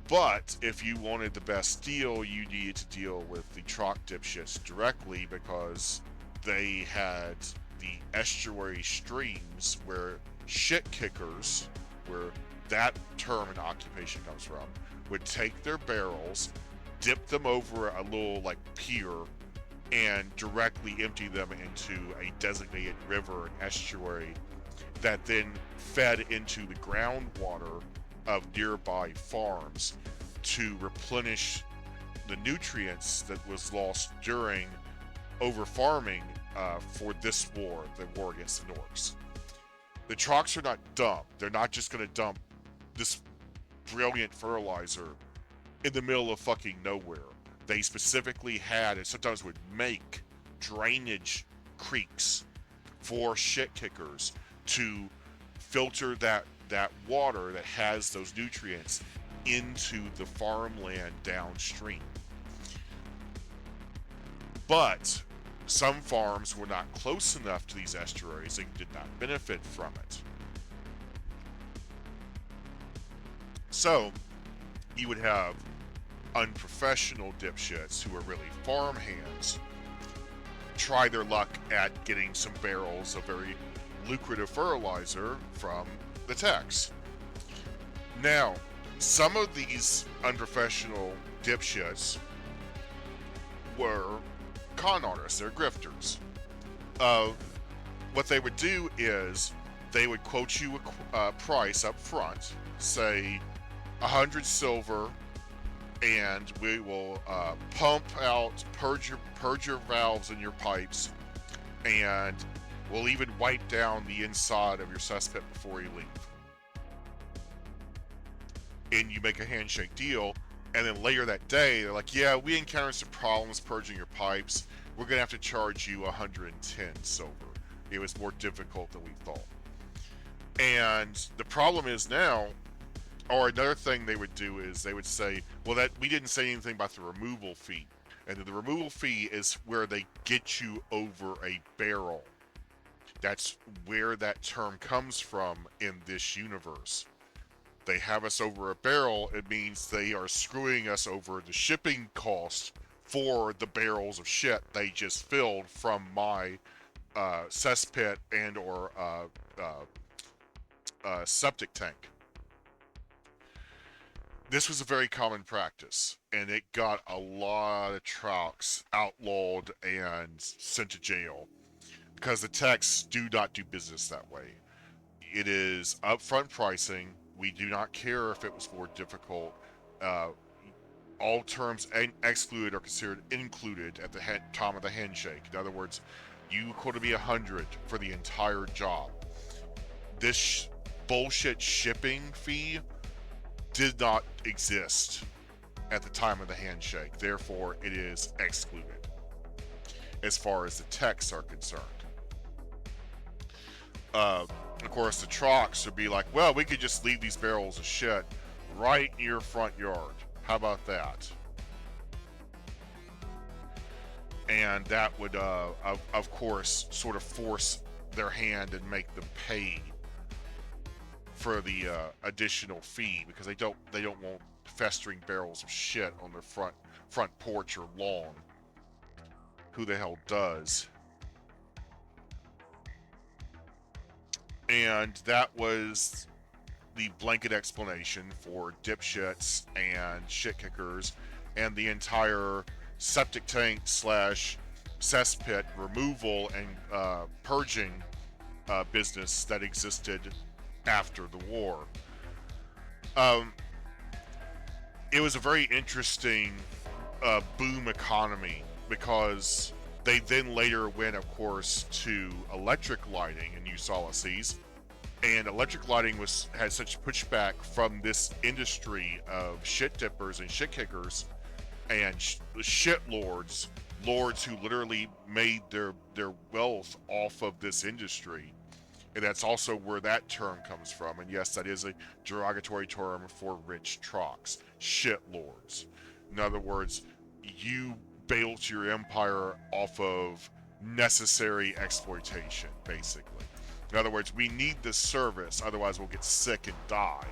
But if you wanted the best deal, you needed to deal with the Troc dipshits directly, because they had the estuary streams where shit kickers, where that term and occupation comes from, would take their barrels, dip them over a little like pier, and directly empty them into a designated river and estuary that then fed into the groundwater of nearby farms to replenish the nutrients that was lost during over farming for this war, the war against the Norks. The Trocs are not dumb. They're not just going to dump this brilliant fertilizer in the middle of fucking nowhere. They specifically had, and sometimes would make, drainage creeks for shit kickers to filter that water that has those nutrients into the farmland downstream. But some farms were not close enough to these estuaries and did not benefit from it. So you would have unprofessional dipshits who are really farmhands try their luck at getting some barrels of very lucrative fertilizer from the techs. Now, some of these unprofessional dipshits were con artists, they're grifters. What they would do is they would quote you a price up front, say 100 silver, and we will pump out, purge your valves in your pipes, and we'll even wipe down the inside of your cesspit before you leave. And you make a handshake deal, and then later that day, they're like, yeah, we encountered some problems purging your pipes. We're going to have to charge you 110 silver. It was more difficult than we thought. And the problem is now, or another thing they would do is they would say, well, that we didn't say anything about the removal fee. And the removal fee is where they get you over a barrel. That's where that term comes from in this universe. They have us over a barrel, it means they are screwing us over the shipping cost for the barrels of shit they just filled from my cesspit and or septic tank. This was a very common practice, and it got a lot of Trocs outlawed and sent to jail, because the techs do not do business that way. It is upfront pricing. We do not care if it was more difficult. All terms excluded are considered included at the time of the handshake. In other words, you quoted me 100 for the entire job. This bullshit shipping fee did not exist at the time of the handshake. Therefore, it is excluded as far as the techs are concerned. Of course, the Trocs would be like, well, we could just leave these barrels of shit right in your front yard. How about that? And that would, of course, sort of force their hand and make them pay for the additional fee, because they don't want festering barrels of shit on their front porch or lawn. Who the hell does? And that was the blanket explanation for dipshits and shit kickers and the entire septic tank slash cesspit removal and purging business that existed after the war. Um, it was a very interesting boom economy because they then later went, of course, to electric lighting and use LSEs. And electric lighting had such pushback from this industry of shit dippers and shit kickers and shit lords who literally made their wealth off of this industry. And that's also where that term comes from. And yes, that is a derogatory term for rich trocks, shit lords. In other words, you built your empire off of necessary exploitation, basically. In other words, we need this service, otherwise we'll get sick and die,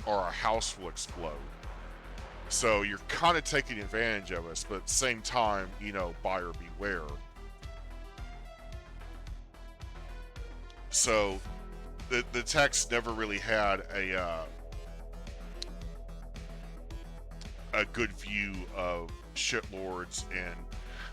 or our house will explode. So you're kind of taking advantage of us, but at the same time, buyer beware. So the text never really had a good view of shit lords, and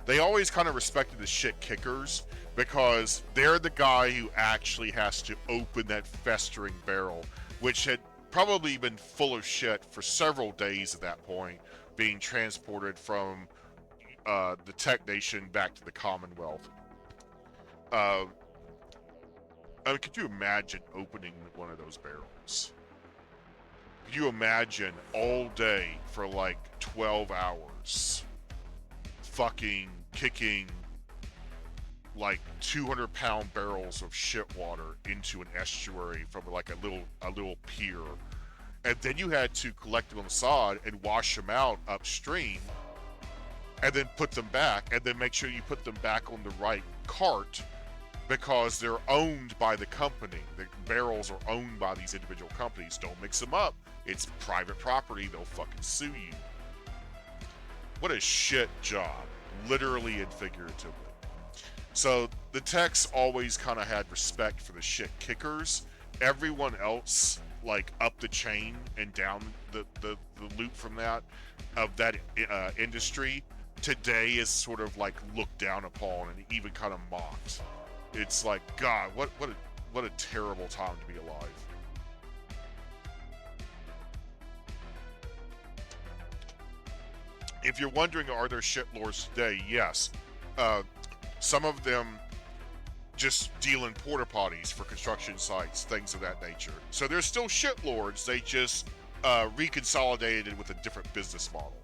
they always kind of respected the shit kickers because they're the guy who actually has to open that festering barrel, which had probably been full of shit for several days at that point, being transported from the Tech Nation back to the Commonwealth. I mean, could you imagine opening one of those barrels? Could you imagine all day for like 12 hours fucking kicking like 200-pound barrels of shit water into an estuary from like a little pier, and then you had to collect them on the sod and wash them out upstream and then put them back, and then make sure you put them back on the right cart because they're owned by the company. The barrels are owned by these individual companies. Don't mix them up. It's private property. They'll fucking sue you. What a shit job, literally and figuratively. So the techs always kind of had respect for the shit kickers. Everyone else, like up the chain and down the loop from that, of that industry, today is sort of like looked down upon and even kind of mocked. It's like, God, what a terrible time to be alive. If you're wondering, are there shit lords today? Yes. Some of them just deal in porta potties for construction sites, things of that nature. So they're still shit lords. They just reconsolidated with a different business model.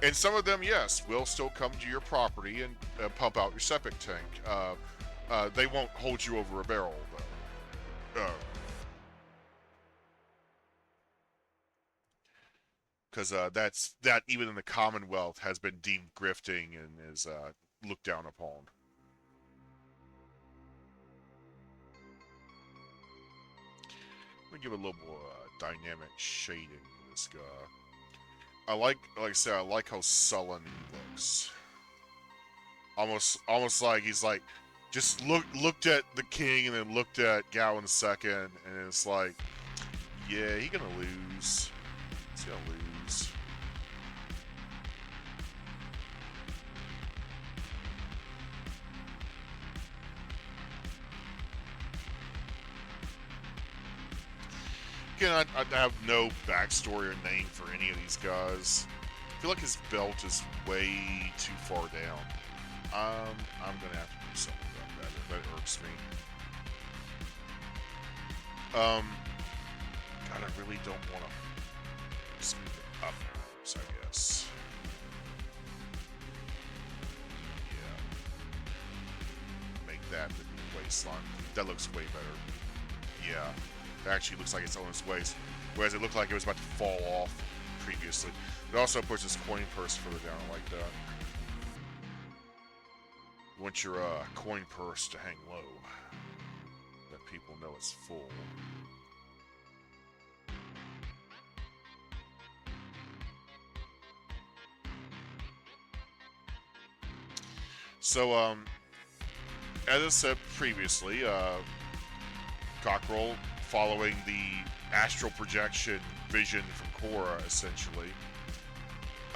And some of them, yes, will still come to your property and pump out your septic tank. They won't hold you over a barrel, though. Because that even in the Commonwealth has been deemed grifting and is looked down upon. Let me give a little more dynamic shading to this guy. Like I said, I like how sullen he looks. Almost like he's like just looked at the king and then looked at Gowan II, and it's like, yeah, he's gonna lose. He's gonna lose. Again, I have no backstory or name for any of these guys. I feel like his belt is way too far down. I'm gonna have to do something about that. That irks me. God, I really don't want to speed it up, I guess. Yeah. Make that the new waistline. That looks way better. Yeah. It actually looks like it's on its waist, whereas it looked like it was about to fall off previously. It also puts this coin purse further down like that. You want your coin purse to hang low, that people know it's full. So, as I said previously, Cockrell, following the astral projection vision from Korra, essentially,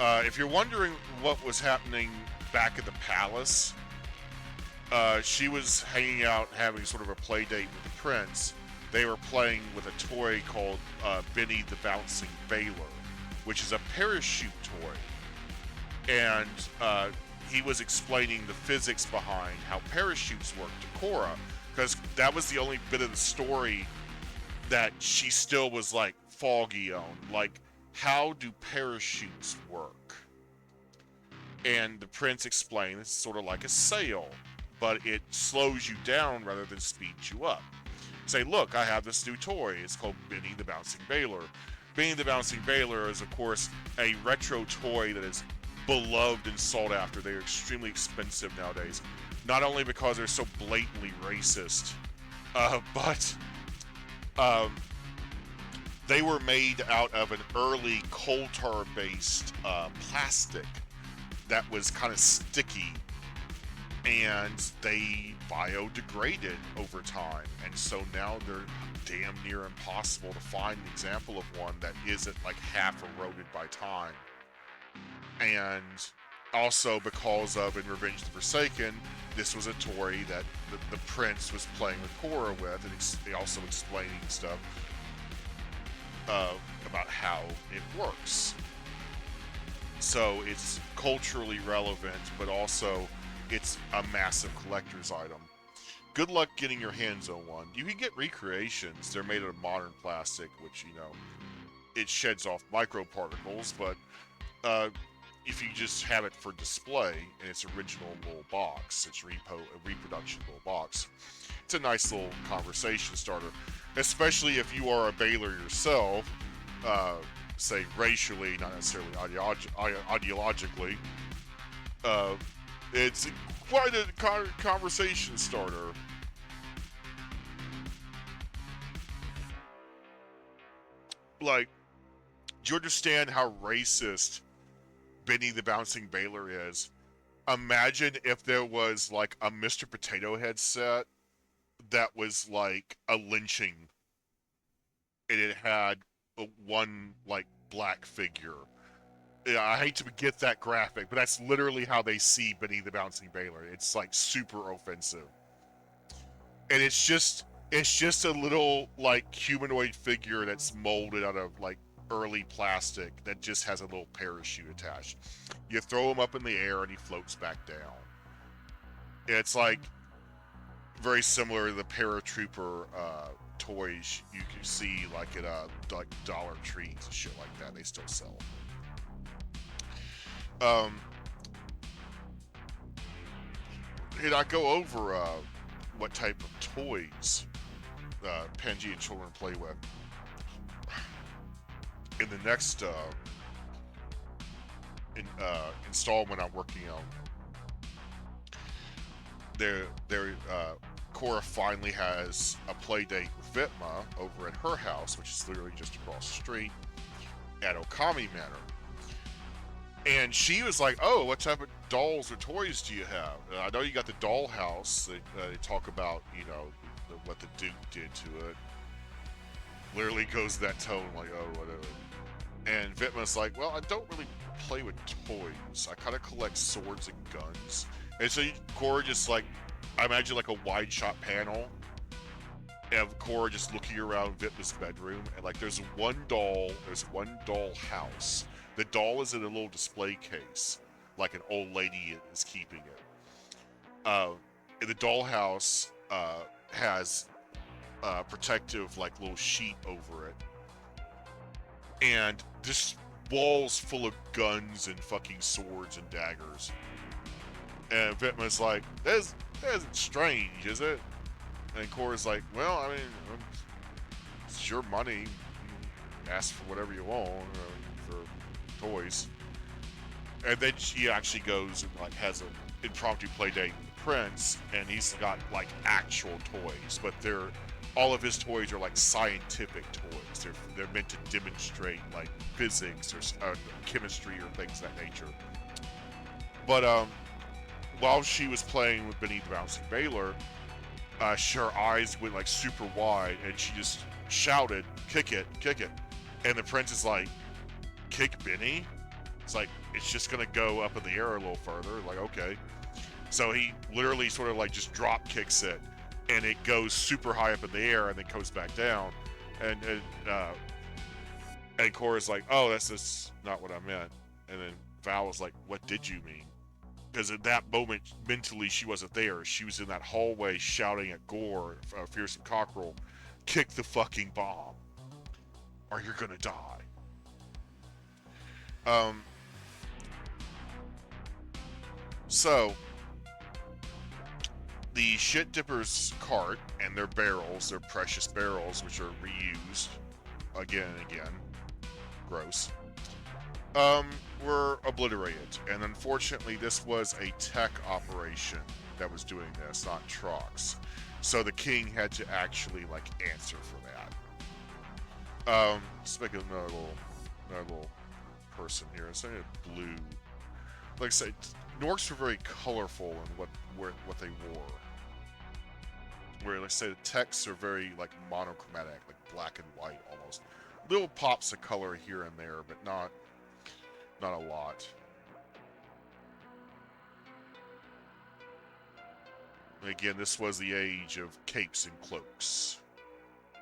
If you're wondering what was happening back at the palace, she was hanging out having sort of a play date with the prince. They were playing with a toy called Benny the Bouncing Baler, which is a parachute toy. And he was explaining the physics behind how parachutes work to Cora, because that was the only bit of the story that she still was like foggy on. Like, how do parachutes work? And the prince explained it's sort of like a sail, but it slows you down rather than speeds you up. Say, look, I have this new toy. It's called Benny the Bouncing Baler. Benny the Bouncing Baler is, of course, a retro toy that is beloved and sought after. They are extremely expensive nowadays, not only because they're so blatantly racist, but they were made out of an early coal tar-based plastic that was kind of sticky, and they biodegraded over time, and so now they're damn near impossible to find an example of one that isn't like half eroded by time. And also because of in Revenge of the Forsaken, this was a toy that the prince was playing with Cora with, and also explaining stuff about how it works. So it's culturally relevant, but also it's a massive collector's item. Good luck getting your hands on one. You can get recreations. They're made out of modern plastic, which, you know, it sheds off microparticles, but if you just have it for display in its original little box, its a reproduction little box, it's a nice little conversation starter, especially if you are a baler yourself, say racially, not necessarily ideologically. It's quite a conversation starter. Like, do you understand how racist Benny the Bouncing Baler is? Imagine if there was like a Mr. Potato Head set that was like a lynching, and it had one like black figure. Yeah, I hate to get that graphic, but that's literally how they see Benny the Bouncing Baler. It's like super offensive, and it's just a little like humanoid figure that's molded out of like early plastic that just has a little parachute attached. You throw him up in the air and he floats back down. It's like very similar to the paratrooper toys you can see like at like Dollar Trees and shit like that. They still sell. Did I go over what type of toys Panjian children play with? In the next installment I'm working on, Cora finally has a play date with Vitma over at her house, which is literally just across the street at Okami Manor. And she was like, "Oh, what type of dolls or toys do you have? I know you got the doll house. They talk about, you know, what the Duke did to it. Literally goes that tone, like, oh, whatever." And Vitma's like, "Well, I don't really play with toys. I kind of collect swords and guns." And so Cora just like, I imagine like a wide shot panel of Cora just looking around Vitma's bedroom, and like there's one doll house. The doll is in a little display case, like an old lady is keeping it. The dollhouse has a protective, like, little sheet over it, and this wall's full of guns and fucking swords and daggers. And Vitma's like, "That isn't strange, is it?" And Cora's like, "Well, I mean, it's your money. You ask for whatever you want for toys." And then she actually goes and like has an impromptu play date with the prince, and he's got like actual toys, but all of his toys are like scientific toys. They're meant to demonstrate like physics or chemistry or things of that nature. But while she was playing with Benny the Bouncing Baler, her eyes went like super wide, and she just shouted, "Kick it, kick it!" And the prince is like, "Kick Benny?" It's like, it's just gonna go up in the air a little further. Like, okay. So he literally sort of like just drop kicks it, and it goes super high up in the air and then comes back down. And Cora's like, oh, that's just not what I meant. And then Val was like, what did you mean? Because at that moment, mentally, she wasn't there. She was in that hallway shouting at Gore, Fearsome Cockerel, kick the fucking bomb, or you're gonna die. Um, so, the Shit Dippers cart and their barrels, their precious barrels, which are reused again and again, gross, were obliterated. And unfortunately, this was a tech operation that was doing this, not Trox. So the king had to actually, like, answer for that. Let's make another little person here. Let's say a blue. Like I said, Norks were very colorful in what they wore. Where, like I say, the texts are very, like, monochromatic, like black and white almost. Little pops of color here and there, but not a lot. And again, this was the age of capes and cloaks.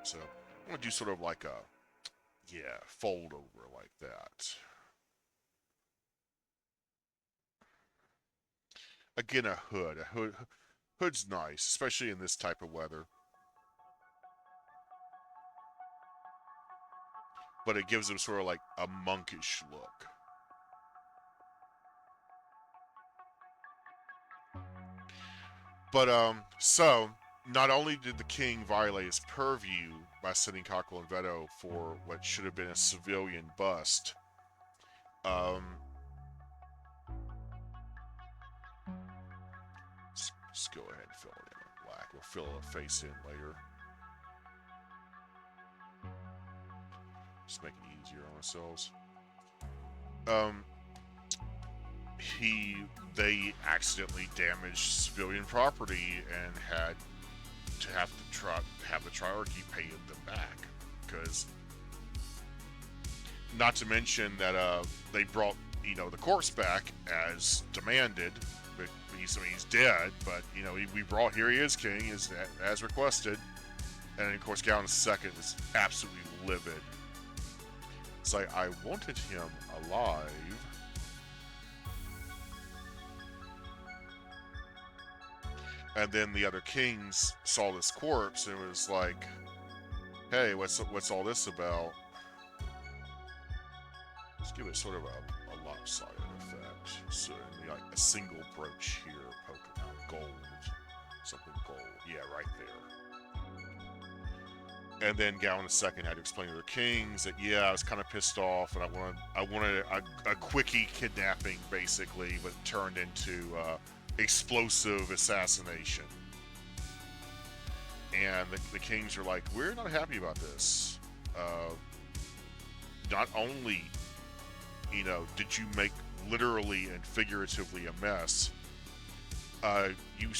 So I'm gonna do sort of like a, yeah, fold over like that. Again, a hood. Hood's nice, especially in this type of weather. But it gives them sort of like a monkish look. But, so, not only did the king violate his purview by sending Cockrell and Veto for what should have been a civilian bust, let's go ahead and fill it in with black. We'll fill a face in later. Just make it easier on ourselves. They accidentally damaged civilian property and had to have the Triarchy pay them back, because, not to mention that they brought the corpse back as demanded. But he's dead, but we brought, here he is, king, as requested. And of course Gallon II was absolutely livid. It's like, I wanted him alive. And then the other kings saw this corpse and it was like, hey, what's all this about? Let's give it sort of a lopsided effect. So like a single brooch here, poking out gold, something gold. Yeah, right there. And then Gallon II had to explain to the kings that, yeah, I was kind of pissed off and I wanted a quickie kidnapping, basically, but turned into explosive assassination. And the kings are like, we're not happy about this. Not only, did you make literally and figuratively a mess, you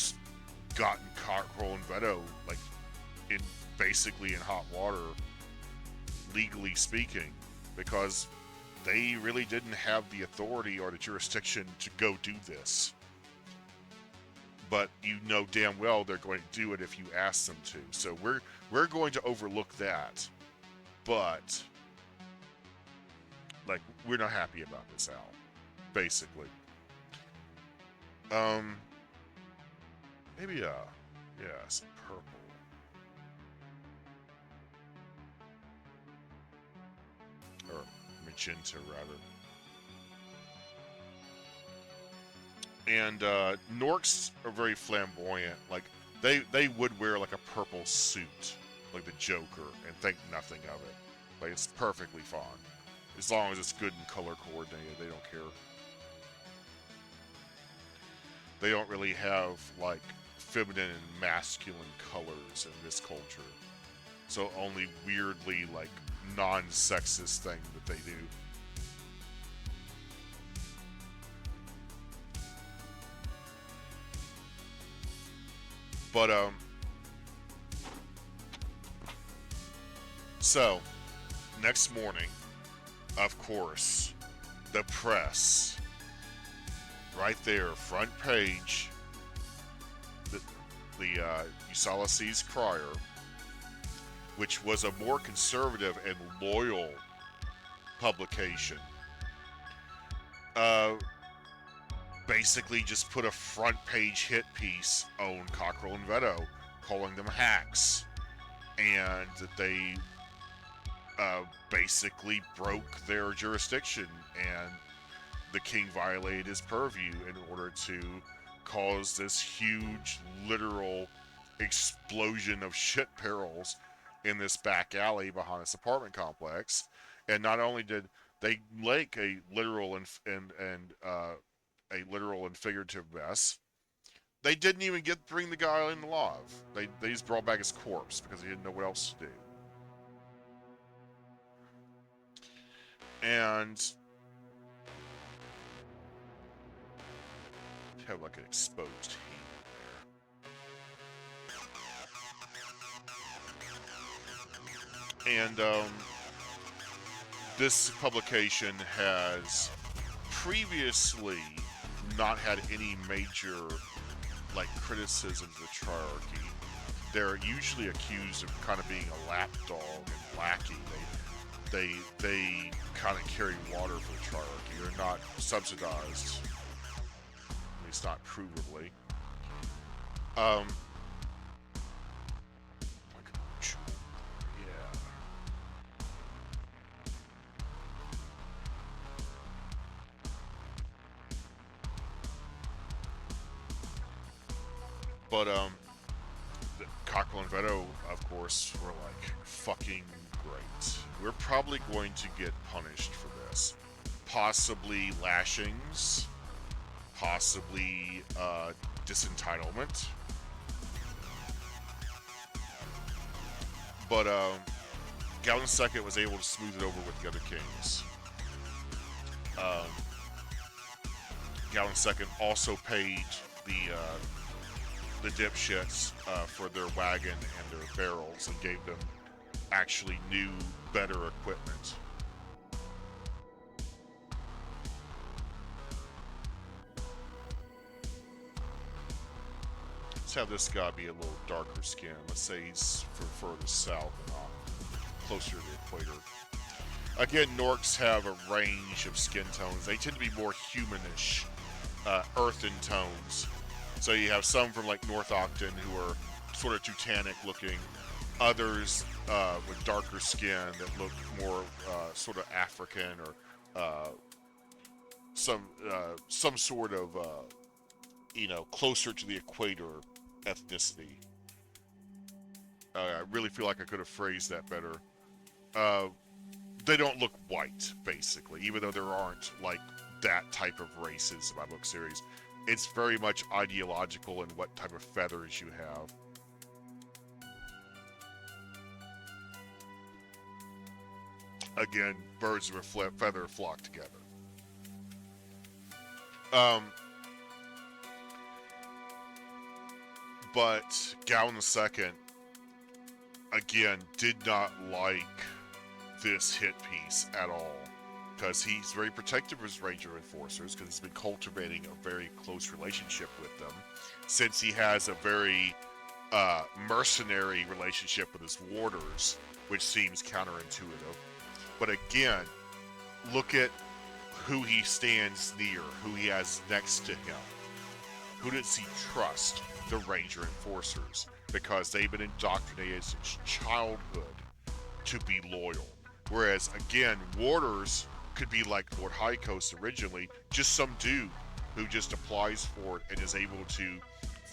gotten Cockrell and Veto, like, basically in hot water, legally speaking, because they really didn't have the authority or the jurisdiction to go do this. But damn well they're going to do it if you ask them to. So we're going to overlook that. But, like, we're not happy about this, Al. Basically. Maybe some purple. Or magenta, rather. And Norks are very flamboyant. Like, they would wear like a purple suit, like the Joker, and think nothing of it. Like, it's perfectly fine. As long as it's good and color coordinated, they don't care. They don't really have, like, feminine and masculine colors in this culture. So only weirdly, like, non-sexist thing that they do. But, so, next morning, of course, the press, right there, front page, the Ulysses Crier, which was a more conservative and loyal publication, basically just put a front page hit piece on Cockrell and Veto, calling them hacks, and that they basically broke their jurisdiction, and the king violated his purview in order to cause this huge literal explosion of shit perils in this back alley behind this apartment complex. And not only did they make a literal and figurative mess, they didn't even bring the guy in alive. They just brought back his corpse because he didn't know what else to do. And have like an exposed heat there. And this publication has previously not had any major like criticisms of the Triarchy. They're usually accused of kind of being a lapdog and lackey. They kind of carry water for the Triarchy. They're not subsidized, at least not provably. Yeah. But Cockrell and Veto, of course, were like fucking great. We're probably going to get punished for this. Possibly lashings, possibly disentitlement. But Gallon II was able to smooth it over with the other kings. Gallon II also paid the dipshits for their wagon and their barrels and gave them actually new, better equipment. Let's have this guy be a little darker skin. Let's say he's further south and closer to the equator. Again, Norks have a range of skin tones. They tend to be more humanish, earthen tones. So you have some from like North Ogden who are sort of Teutonic looking, others with darker skin that look more sort of African or some sort of closer to the equator ethnicity. I really feel like I could have phrased that better. They don't look white, basically, even though there aren't like that type of races in my book series. It's very much ideological in what type of feathers you have. Again, birds of a feather flock together. But Gallon II, again, did not like this hit piece at all, because he's very protective of his Ranger Enforcers, because he's been cultivating a very close relationship with them, since he has a very mercenary relationship with his warders, which seems counterintuitive. But again, look at who he stands near, who he has next to him. Who does he trust? The Ranger Enforcers, because they've been indoctrinated since childhood to be loyal. Whereas, again, warders could be like Lord High Coast originally, just some dude who just applies for it and is able to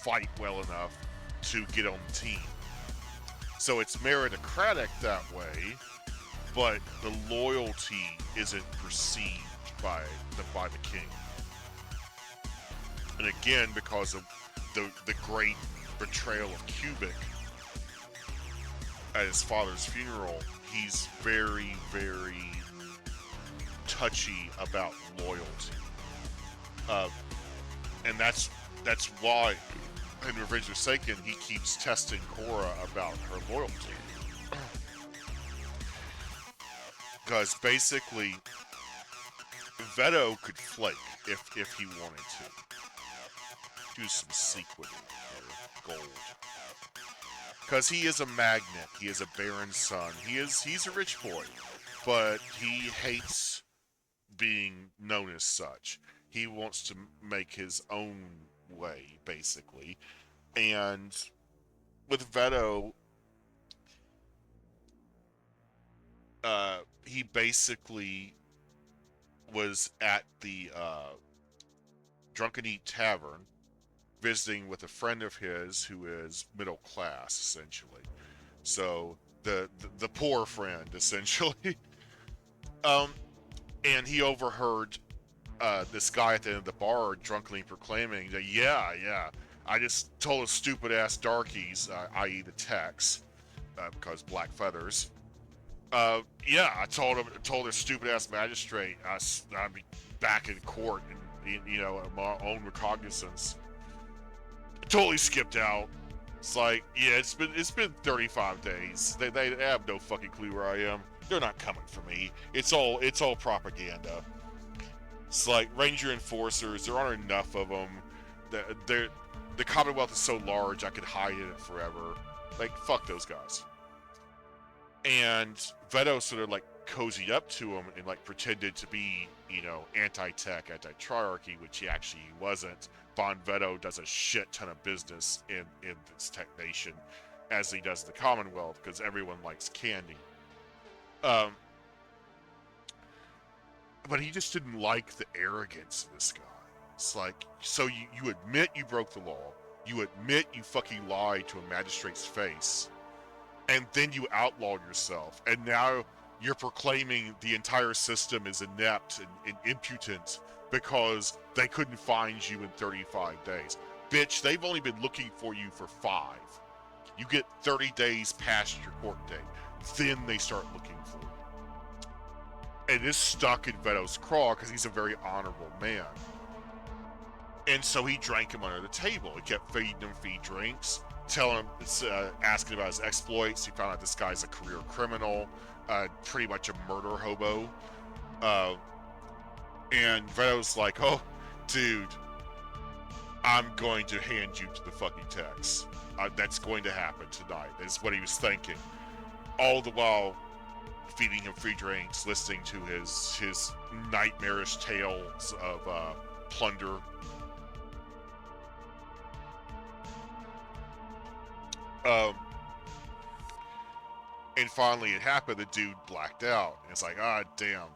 fight well enough to get on the team. So it's meritocratic that way, but the loyalty isn't perceived by the king. And again, because of the great betrayal of Cubic at his father's funeral, he's very, very touchy about loyalty. And that's why in Revenge of Seiken he keeps testing Korra about her loyalty. Because basically Veto could flake if he wanted to. Do some sequin or gold. Because he is a magnet. He is a Baron's son. He's a rich boy. But he hates being known as such. He wants to make his own way, basically. And with Veto, he basically was at the Drunken Eat Tavern visiting with a friend of his who is middle class, essentially. So the poor friend, essentially. And he overheard this guy at the end of the bar drunkenly proclaiming that, yeah, I just told a stupid ass darkies, i.e. the Tex, because black feathers. Yeah, I told a stupid ass magistrate I'd be back in court and at my own recognizance. I totally skipped out. It's like, yeah, it's been 35 days. They have no fucking clue where I am. They're not coming for me. It's all propaganda. It's like Ranger enforcers. There aren't enough of them. The Commonwealth is so large, I could hide in it forever. Like, fuck those guys. And Veto sort of like cozied up to him and like pretended to be, anti-tech, anti-triarchy, which he actually wasn't. Von Veto does a shit ton of business in this tech nation, as he does the Commonwealth, because everyone likes candy. But he just didn't like the arrogance of this guy. It's like, so you admit you broke the law, you admit you fucking lied to a magistrate's face, and then you outlawed yourself, and now you're proclaiming the entire system is inept and impotent because they couldn't find you in 35 days. Bitch, they've only been looking for you for 5. You get 30 days past your court date. Then they start looking for you. And this stuck in Veto's craw because he's a very honorable man. And so he drank him under the table. He kept feeding him free drinks, asking about his exploits. He found out this guy's a career criminal, pretty much a murder hobo. And Veto's like, oh, dude, I'm going to hand you to the fucking Tex. That's going to happen tonight. That's what he was thinking. All the while feeding him free drinks, listening to his nightmarish tales of plunder. And finally it happened, the dude blacked out. And it's like, damn.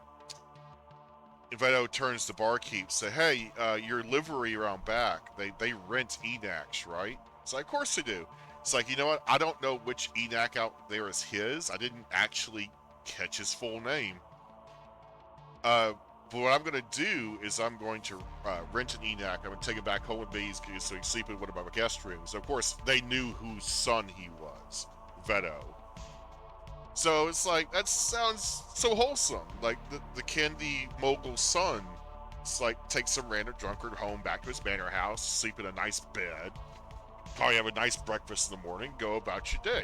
Veto turns to barkeep, say, hey, your livery around back, they rent Enax, right? It's like, of course they do. It's like, you know what? I don't know which Enac out there is his. I didn't actually catch his full name. But what I'm going to do is I'm going to rent an Enac. I'm going to take him back home with me so he can sleep in one of my guest rooms. Of course, they knew whose son he was, Veto. So it's like, that sounds so wholesome. Like the candy mogul's son. It's like, take some random drunkard home back to his manor house, sleep in a nice bed, probably have a nice breakfast in the morning, go about your day.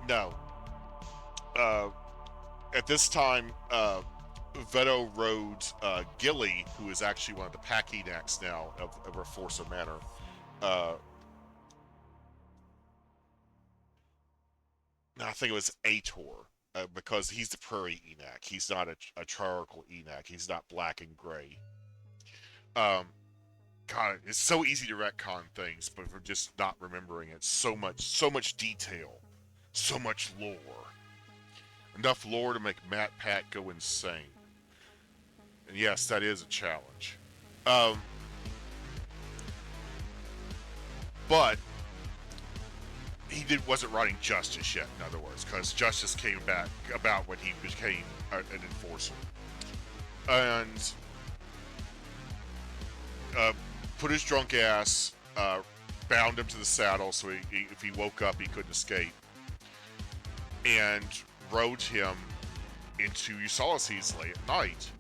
No. At this time, Veto rode Gilly, who is actually one of the pack Enacs now of Reforcer Manor. I think it was Ator, because he's the Prairie Enac. He's not a triarchal Enac. He's not black and gray. God, it's so easy to retcon things, but we're just not remembering it. So much detail, so much lore. Enough lore to make Matt Pat go insane. And yes, that is a challenge. But he wasn't writing Justice yet, in other words, because Justice came back about when he became an enforcer. And put his drunk ass, bound him to the saddle so if he woke up, he couldn't escape. And rode him into Ulysses late at night.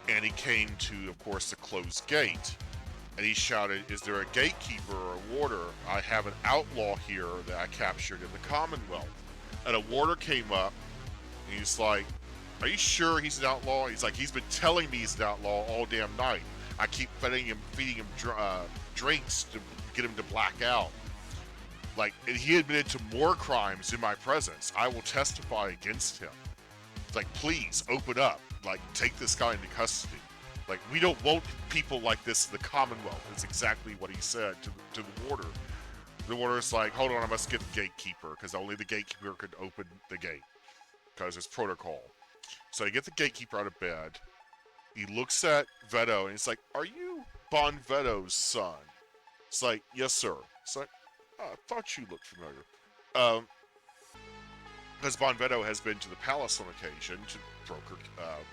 And he came to, of course, the closed gate. And he shouted, is there a gatekeeper or a warder? I have an outlaw here that I captured in the Commonwealth. And a warder came up, and he's like, are you sure he's an outlaw? He's like, he's been telling me he's an outlaw all damn night. I keep feeding him drinks to get him to black out. Like, he admitted to more crimes in my presence. I will testify against him. It's like, please, open up. Like, take this guy into custody. Like, we don't want people like this in the Commonwealth, is exactly what he said to the warder. The warder's like, hold on, I must get the gatekeeper, because only the gatekeeper could open the gate, because it's protocol. So you get the gatekeeper out of bed. He looks at Veto, and he's like, are you Bon Veto's son? It's like, yes, sir. It's like, oh, I thought you looked familiar. Because Bon Veto has been to the palace on occasion to broker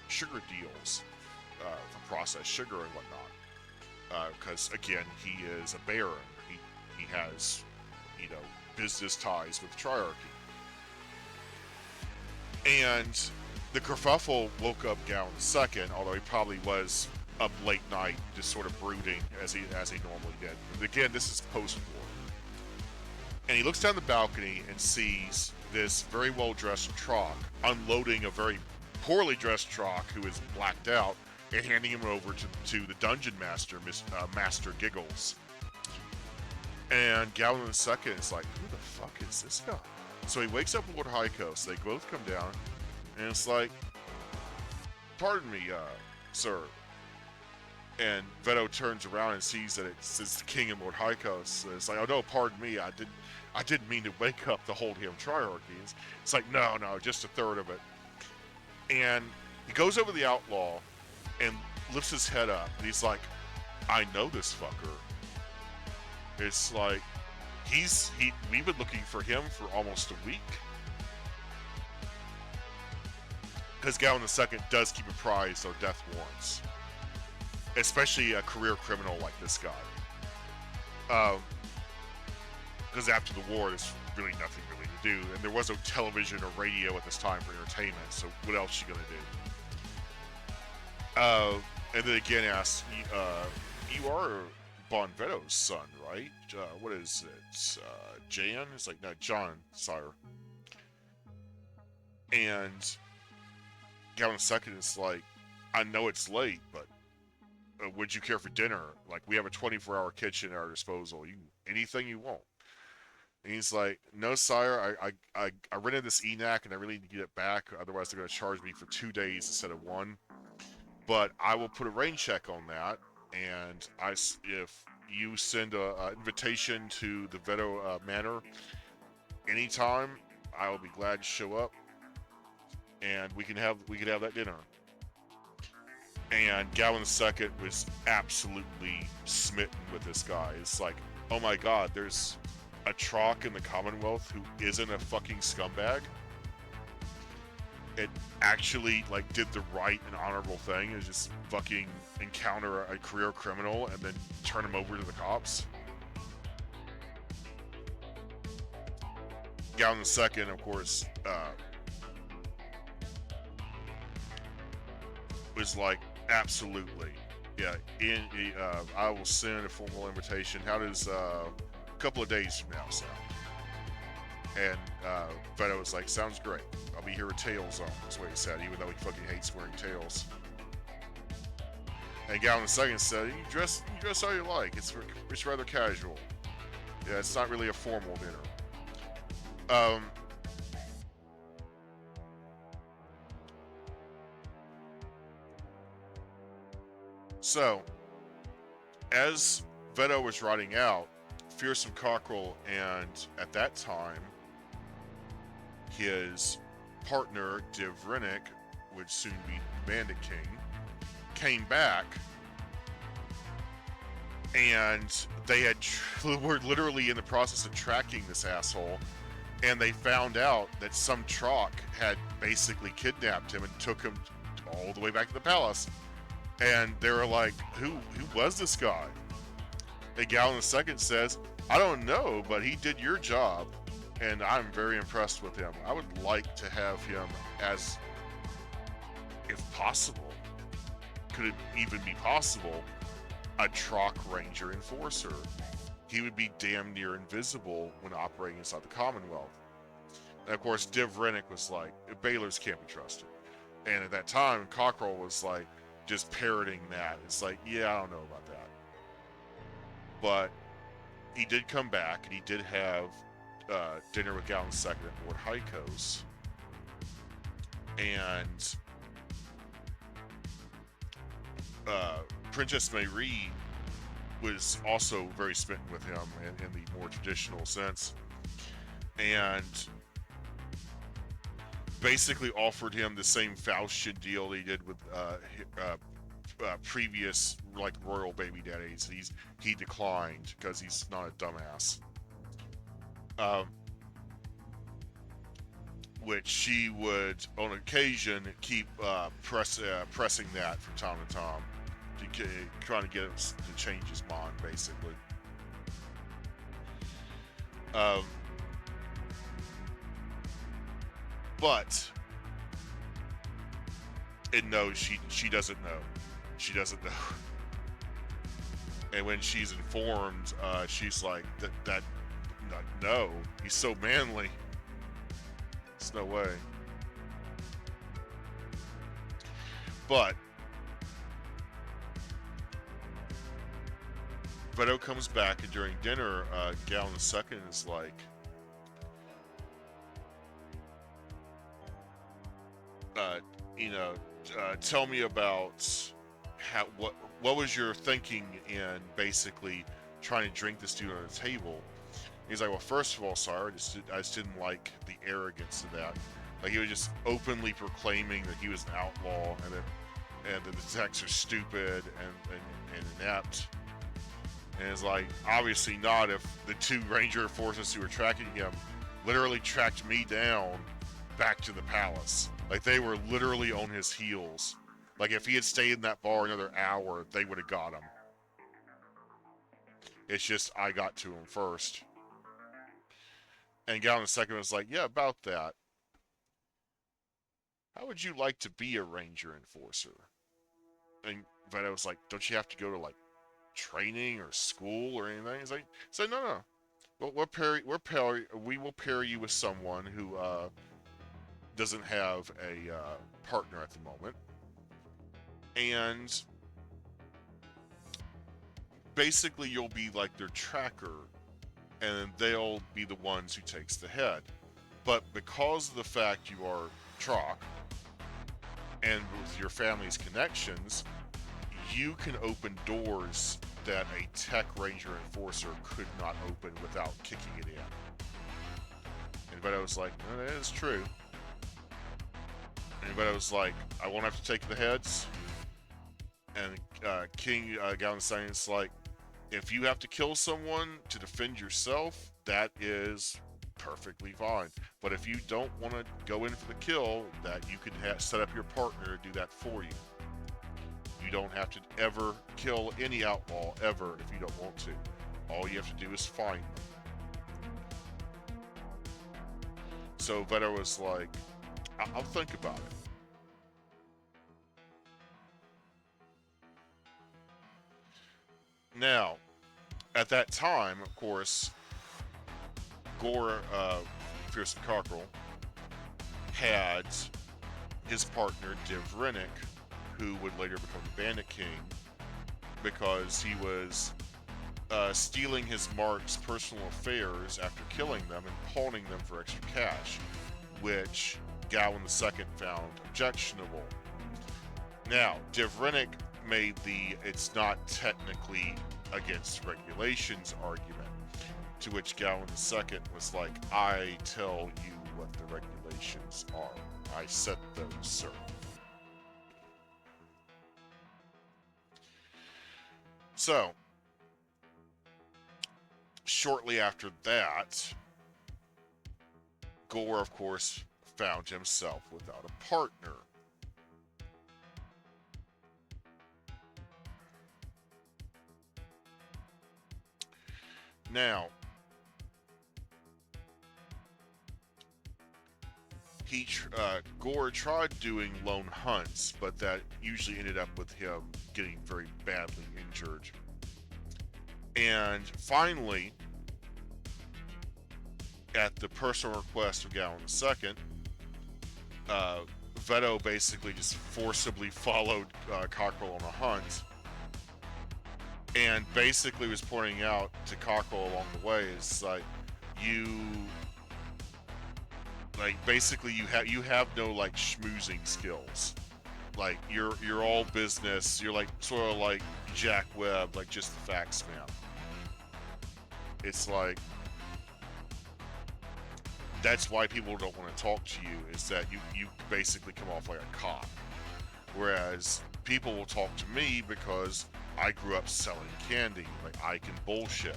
sugar deals for processed sugar and whatnot. Because, again, he is a baron. He has, business ties with the Triarchy. And the kerfuffle woke up Gowan II, although he probably was up late night, just sort of brooding as he normally did. But again, this is post-war. And he looks down the balcony and sees this very well-dressed Trock unloading a very poorly dressed Trock who is blacked out and handing him over to the dungeon master, Master Giggles. And Gowan II is like, who the fuck is this guy? So he wakes up Lord Hykos. They both come down, and it's like, pardon me, sir. And Veto turns around and sees that it's the king and Lord Hykos. It's like, oh no, pardon me, I didn't mean to wake up the whole damn Triarchy. It's like, no, just a third of it. And he goes over the outlaw and lifts his head up, and he's like, I know this fucker. It's like, we've been looking for him for almost a week. Because Gowan II does keep apprised of death warrants. Especially a career criminal like this guy. Because after the war, there's really nothing really to do. And there was no television or radio at this time for entertainment, so what else you gonna do? And then again asks, you are Bon Veto's son, right? What is it? Jan? It's like, no, John, sire. And Gowan II is like, I know it's late, but would you care for dinner? Like, we have a 24-hour kitchen at our disposal. Anything you want. And he's like, no, sire, I rented this ENAC and I really need to get it back. Otherwise, they're going to charge me for 2 days instead of 1. But I will put a rain check on that. And if you send an invitation to the Veto Manor anytime, I will be glad to show up. And we can have that dinner. And Gowan II was absolutely smitten with this guy. It's like, oh my god, there's a Trock in the Commonwealth who isn't a fucking scumbag. It actually, like, did the right and honorable thing, is just fucking encounter a career criminal and then turn him over to the cops. Gowan II, of course, was like, absolutely, yeah. I will send a formal invitation. How does a couple of days from now sound? And Veto was like, sounds great. I'll be here with tails on. That's what he said, even though he fucking hates wearing tails. And Gowan II said, you dress how you like. It's rather casual. Yeah, it's not really a formal dinner. So, as Veto was riding out, Fearsome Cockerel and, at that time, his partner, Div Rennick, would soon be Bandit King, came back, and they were literally in the process of tracking this asshole, and they found out that some Trock had basically kidnapped him and took him all the way back to the palace. And they were like, who was this guy? And Gowan II says, I don't know, but he did your job, and I'm very impressed with him. I would like to have him as, if possible, could it even be possible, a Trock Ranger Enforcer. He would be damn near invisible when operating inside the Commonwealth. And of course, Div Rennick was like, Baylors can't be trusted. And at that time, Cockrell was like just parroting that. It's like, yeah, I don't know about that. But he did come back, and he did have dinner with Gallon second at Lord Heiko's. And Princess Mayrie was also very smitten with him in the more traditional sense, and basically offered him the same Faustian deal he did with previous like royal baby daddies. He declined because he's not a dumbass. Um, which she would, on occasion, keep pressing that from time to time, trying to get him to change his mind, basically. Um, but no, she doesn't know. She doesn't know. And when she's informed, she's like, that no, he's so manly. There's no way. But Beto comes back, and during dinner, Gallon II is like, tell me about what was your thinking in basically trying to drink this dude on the table. He's like, well, first of all, sir, I just didn't like the arrogance of that. Like, he was just openly proclaiming that he was an outlaw, and that the attacks are stupid and inept. And it's like, obviously not, if the two ranger forces who were tracking him literally tracked me down back to the palace. Like, they were literally on his heels. Like, if he had stayed in that bar another hour, they would have got him. It's just I got to him first. And Gallon II was like, yeah, about that. How would you like to be a ranger enforcer? And Veda was like, don't you have to go to, like, training or school or anything? He's like, no. Well, we will pair you with someone who doesn't have a partner at the moment. And basically you'll be like their tracker, and they'll be the ones who takes the head. But because of the fact you are Troc, and with your family's connections, you can open doors that a tech ranger enforcer could not open without kicking it in. And I was like, no, that is true. And I was like, I won't have to take the heads. And King Galactic's like, if you have to kill someone to defend yourself, that is perfectly fine. But if you don't want to go in for the kill, that you can set up your partner to do that for you. You don't have to ever kill any outlaw ever if you don't want to. All you have to do is find them. So Vetter was like, I'll think about it. Now, at that time, of course, Gore, Fearsome Cockerel, had his partner, Div Rennick, who would later become the Bandit King, because he was stealing his mark's personal affairs after killing them and pawning them for extra cash, which Gowan II found objectionable. Now, Div Rennick made the "it's not technically against regulations" argument, to which Gowan II was like, I tell you what the regulations are. I set those, sir. So, shortly after that, Gore, of course, found himself without a partner. Now, Gore tried doing lone hunts, but that usually ended up with him getting very badly injured. And finally, at the personal request of Gowan II, Veto basically just forcibly followed Cockrell on a hunt, and basically was pointing out to Cockrell along the way is like, you basically you have no like schmoozing skills. Like you're all business. You're like sort of like Jack Webb, like just the facts man. It's like that's why people don't want to talk to you, is that you basically come off like a cop. Whereas people will talk to me because I grew up selling candy. Like I can bullshit.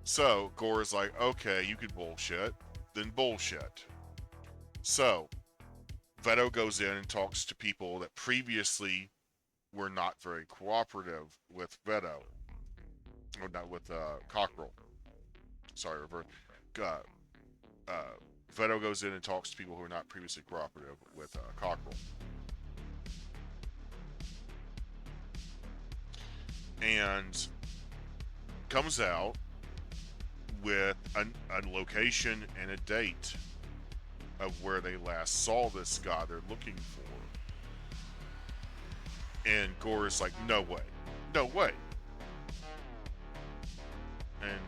So Gore's like, okay, you can bullshit, then bullshit. So Veto goes in and talks to people that previously were not very cooperative with Veto, or not with Cockrell. Sorry, revert. Uh, uh, Veto goes in and talks to people who are not previously cooperative with Cockrell, and comes out with a location and a date of where they last saw this guy they're looking for. And Gore is like, no way. No way. And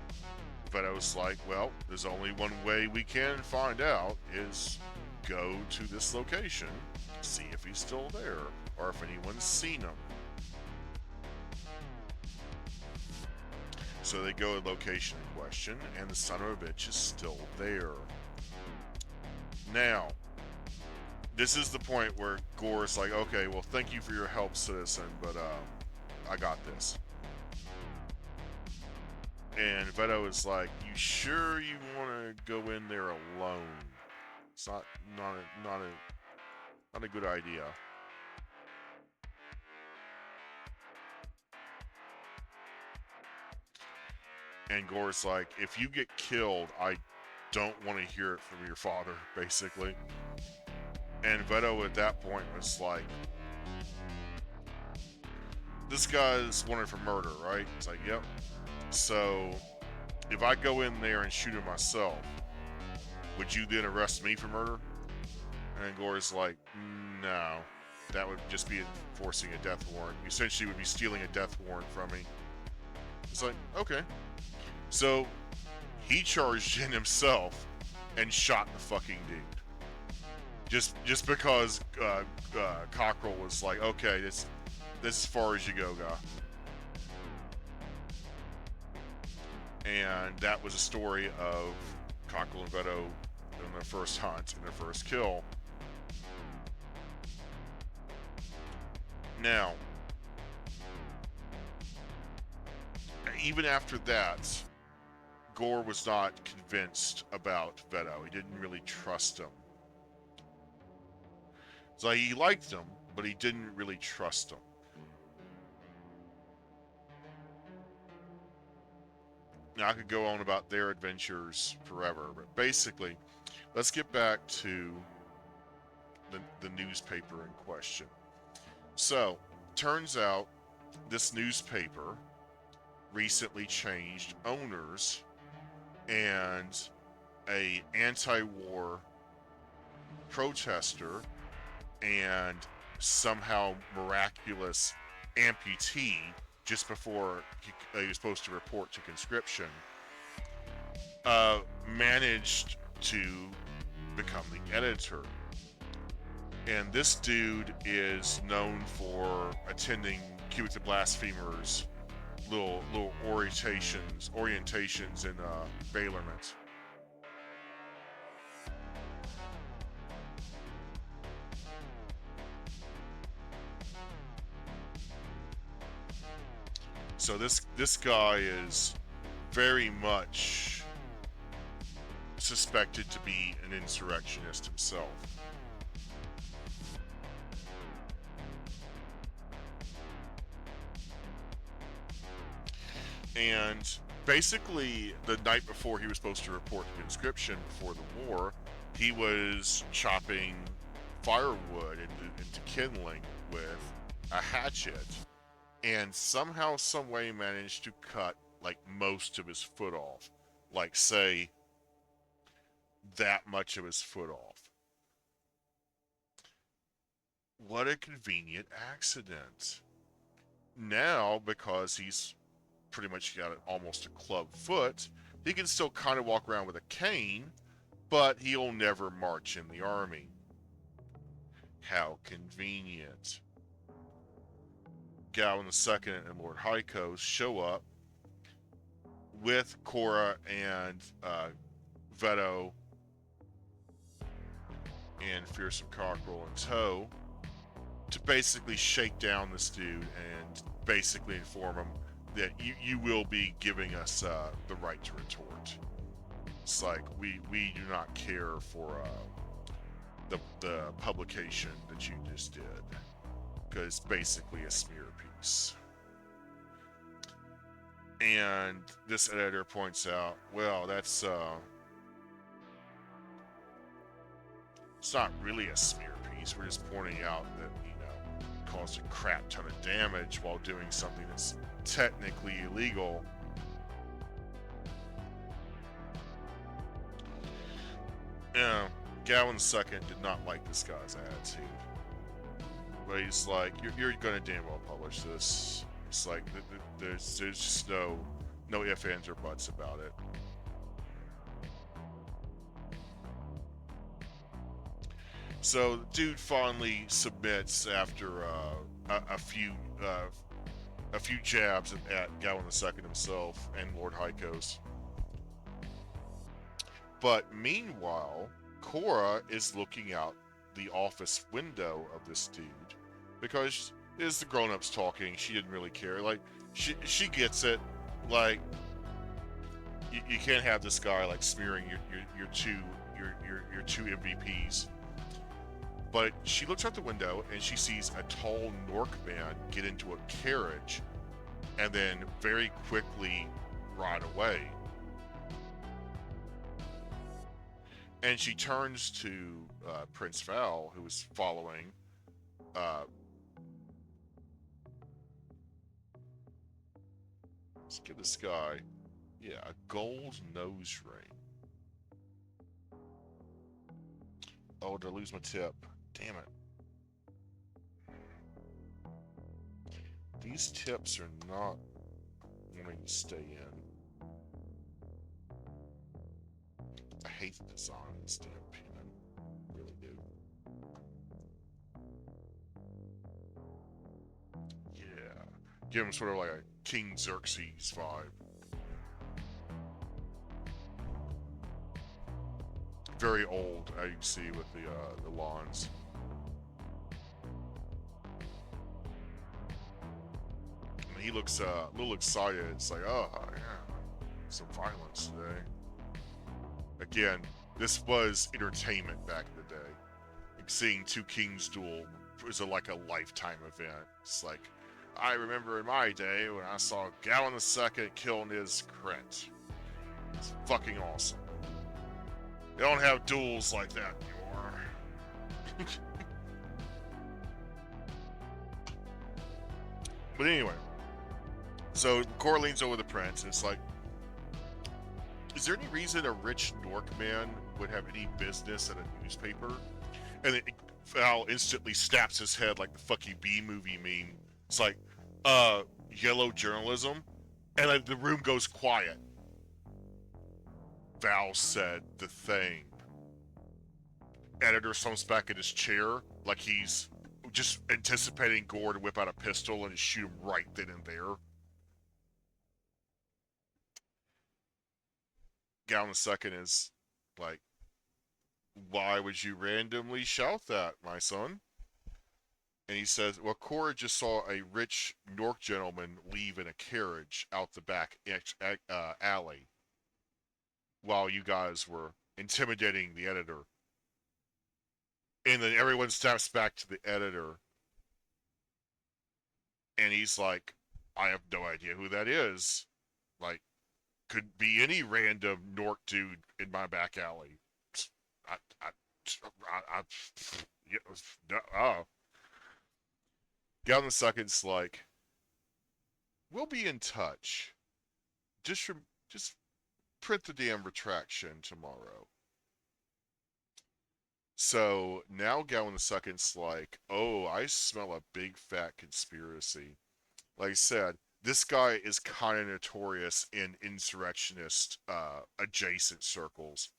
Veto's like, well, there's only one way we can find out, is go to this location, see if he's still there, or if anyone's seen him. So they go to the location in question, and the son of a bitch is still there. Now, this is the point where Gore's like, okay, well, thank you for your help, citizen, but I got this. And Veto is like, you sure you want to go in there alone? It's not a good idea. And Gore's like, if you get killed, I don't want to hear it from your father, basically. And Veto at that point was like, this guy's wanted for murder, right? It's like, yep. So if I go in there and shoot him myself, would you then arrest me for murder? And Gore's like, no. That would just be enforcing a death warrant. You essentially would be stealing a death warrant from me. It's like, okay. So he charged in himself and shot the fucking dude. Just because Cockrell was like, okay, this as far as you go, guy. And that was a story of Cockrell and Veto in their first hunt and their first kill. Now, even after that, Gore was not convinced about Veto. He didn't really trust him. It's like he liked him, but he didn't really trust him. Now, I could go on about their adventures forever, but basically, let's get back to the newspaper in question. So, turns out this newspaper recently changed owners, and a anti-war protester and somehow miraculous amputee just before he was supposed to report to conscription managed to become the editor. And this dude is known for attending Cue the Blasphemers little orientations in Baylorment. So this guy is very much suspected to be an insurrectionist himself. And basically, the night before he was supposed to report to conscription before the war, he was chopping firewood into kindling with a hatchet, and somehow, some way, managed to cut like most of his foot off. Like, say, that much of his foot off. What a convenient accident. Now, because he's pretty much got almost a club foot, he can still kind of walk around with a cane, but he'll never march in the army. How convenient. Gawain II and Lord Hykos show up with Korra and Veto and Fearsome Cockerel in tow to basically shake down this dude and basically inform him that you will be giving us the right to retort. It's like we do not care for the publication that you just did, because it's basically a smear piece. And this editor points out, well, that's it's not really a smear piece. We're just pointing out that, caused a crap ton of damage while doing something that's technically illegal. Gawain II did not like this guy's attitude. But he's like, you're gonna damn well publish this. It's like, there's just no ifs, ands, or buts about it. So the dude finally submits after a few jabs at Gawain II himself and Lord Hykos. But meanwhile, Korra is looking out the office window of this dude because it's the grown-ups talking. She didn't really care. Like, she gets it. Like, you can't have this guy like smearing your two MVPs. But she looks out the window and she sees a tall Nork man get into a carriage and then very quickly ride away. And she turns to Prince Val, who is following. Let's give this guy, a gold nose ring. Oh, did I lose my tip? Damn it. These tips are not wanting to stay in. I hate the design of this damn pen. I really do. Yeah. Give him sort of like a King Xerxes vibe. Very old, as you can see with the lawns. And he looks a little excited. It's like, oh yeah, some violence today. Again, this was entertainment back in the day. Like, seeing two kings duel was like a lifetime event. It's like, I remember in my day when I saw Gawain II kill Niz Krent. It's fucking awesome. They don't have duels like that anymore. But anyway, so Korra leans over the prince and it's like, is there any reason a rich Nork man would have any business at a newspaper? And Val instantly snaps his head like the fuck you B movie meme. It's like, yellow journalism? And the room goes quiet. Val said the thing. Editor slumps back in his chair like he's just anticipating Gore to whip out a pistol and just shoot him right then and there. Gawain II is like, why would you randomly shout that, my son? And he says, well, Korra just saw a rich Nork gentleman leave in a carriage out the back alley while you guys were intimidating the editor. And then everyone steps back to the editor. And he's like, I have no idea who that is. Like, could be any random Nork dude in my back alley. Gawain II's like, we'll be in touch. Just print the damn retraction tomorrow. So now Gowan II like, oh, I smell a big fat conspiracy. Like I said, this guy is kind of notorious in insurrectionist adjacent circles.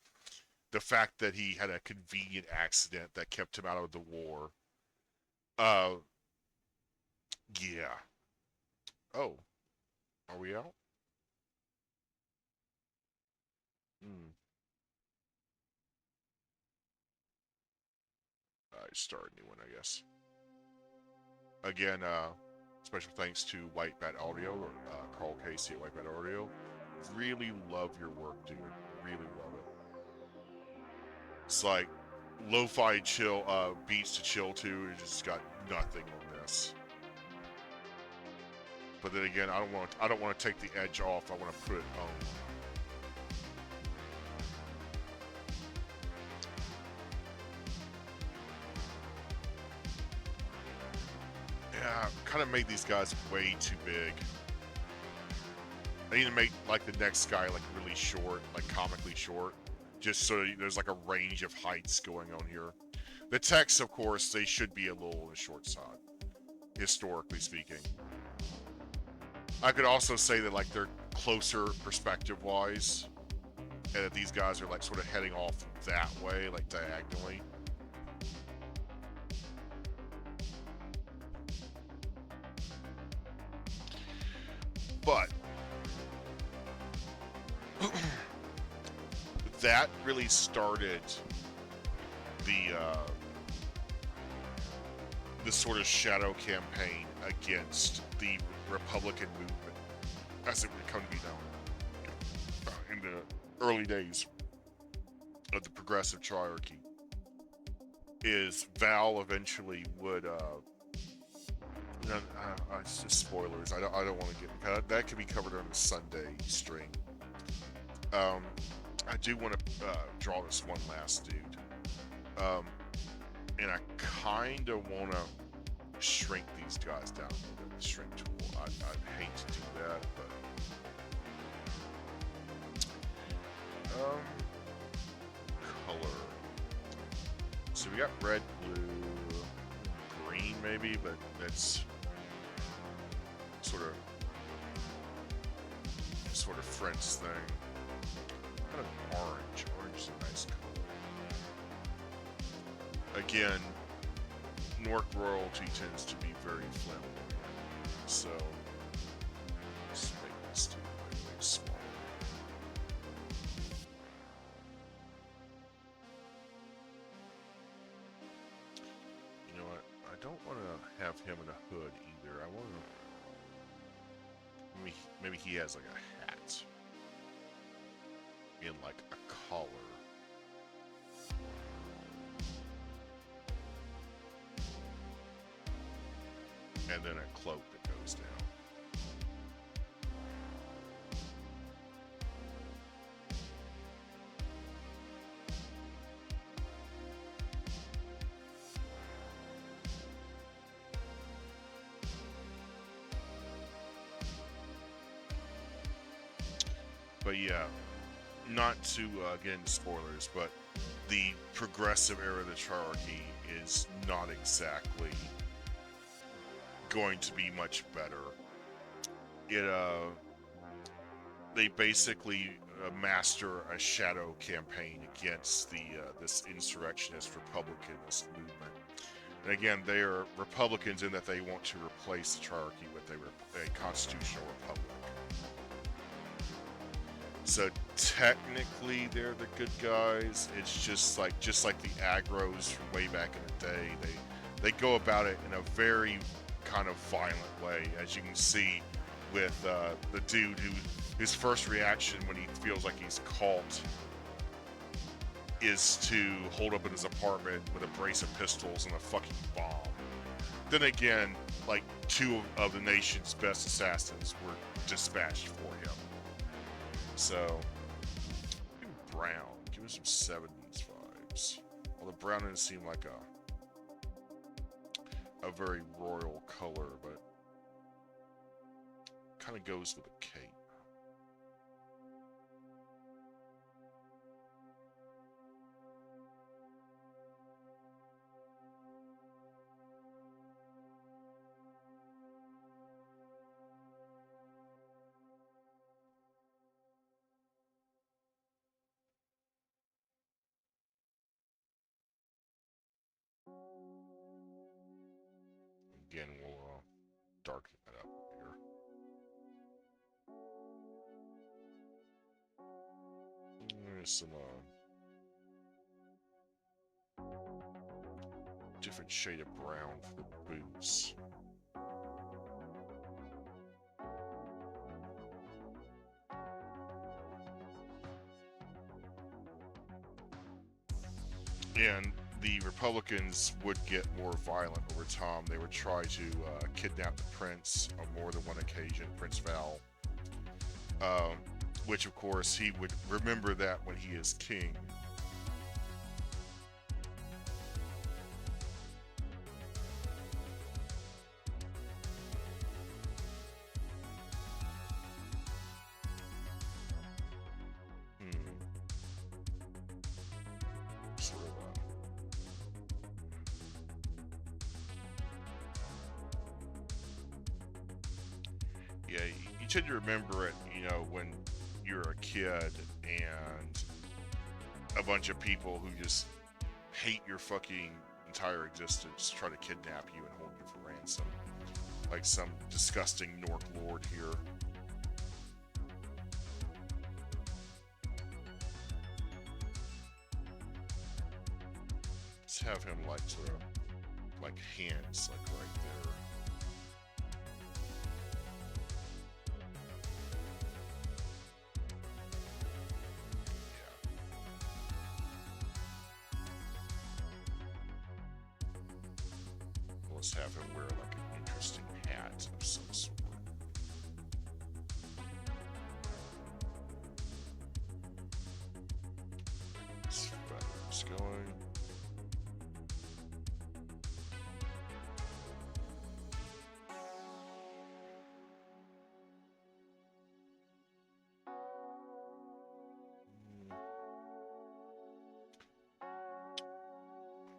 The fact that he had a convenient accident that kept him out of the war. Uh, yeah. Oh, are we out? Hmm. I start a new one, I guess. Again, special thanks to White Bat Audio, or Karl Casey at White Bat Audio. Really love your work, dude. Really love it. It's like lo-fi chill beats to chill to. It just got nothing on this. But then again, I don't want to take the edge off. I want to put it on. Yeah, kind of made these guys way too big. I need to make like the next guy like really short, like comically short, just so there's like a range of heights going on here. The text, of course, they should be a little on the short side, historically speaking. I could also say that like they're closer perspective-wise, and that these guys are like sort of heading off that way, like diagonally. But that really started the the sort of shadow campaign against the Republican movement, as it would come to be known, in the early days of the progressive triarchy. Is Val eventually would it's just spoilers. I don't want to get that could be covered on the Sunday stream. I do want to draw this one last dude, and I kind of want to shrink these guys down a little bit with the shrink tool. I'd hate to do that, but color. So we got red, blue, green maybe, but that's sort of French thing. Kind of orange. Orange is a nice color. Again, Nork royalty tends to be very flammable, so let's make this too really small. You know what? I don't want to have him in a hood either. I want to. Maybe he has like a hat in like a collar. And then a cloak that goes down. But yeah, not to get into spoilers, but the progressive era of the triarchy is not exactly going to be much better. They basically master a shadow campaign against the this insurrectionist Republicanist movement. And again, they are Republicans in that they want to replace the triarchy with a constitutional republic. So technically, they're the good guys. It's just like the aggros from way back in the day. They go about it in a very kind of violent way, as you can see with the dude his first reaction when he feels like he's caught is to hold up in his apartment with a brace of pistols and a fucking bomb. Then again, like two of the nation's best assassins were dispatched for him. So, give him brown. Give him some 70s vibes. Although brown didn't seem like a very royal color, but kind of goes with a cape. There's some different shade of brown for the boots. And the Republicans would get more violent over time. They would try to kidnap the prince on more than one occasion, Prince Val. Which, of course, he would remember that when he is king. Yeah, you tend to remember it, you know, when you're a kid and a bunch of people who just hate your fucking entire existence try to kidnap you and hold you for ransom. Like some disgusting Nork Lord here. Let's have him like sort of like hands like right there. Let's have him wear like an interesting hat of some sort. Let's feathers going.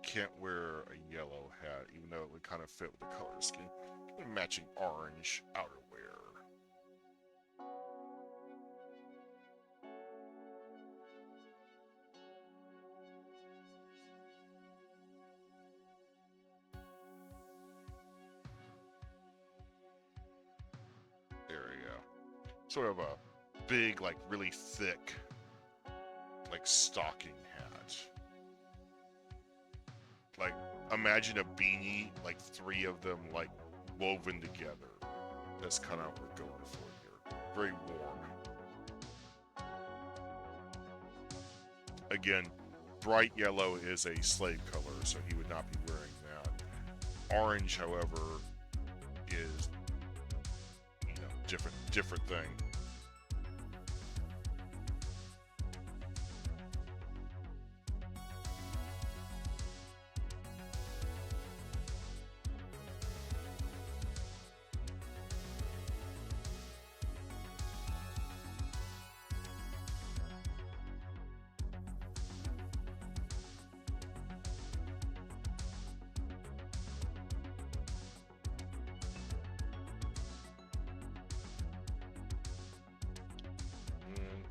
Can't wear a yellow hat, even though it would kind of fit with the color scheme. Matching orange outerwear. There we go. Sort of a big, like really thick, like stocking hat. Like, imagine a beanie, like 3 of them, like, woven together. That's kind of what we're going for here. Very warm. Again, bright yellow is a slave color, so he would not be wearing that. Orange, however, is, you know, different thing.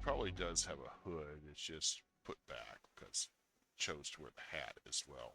Probably does have a hood, it's just put back because it chose to wear the hat as well.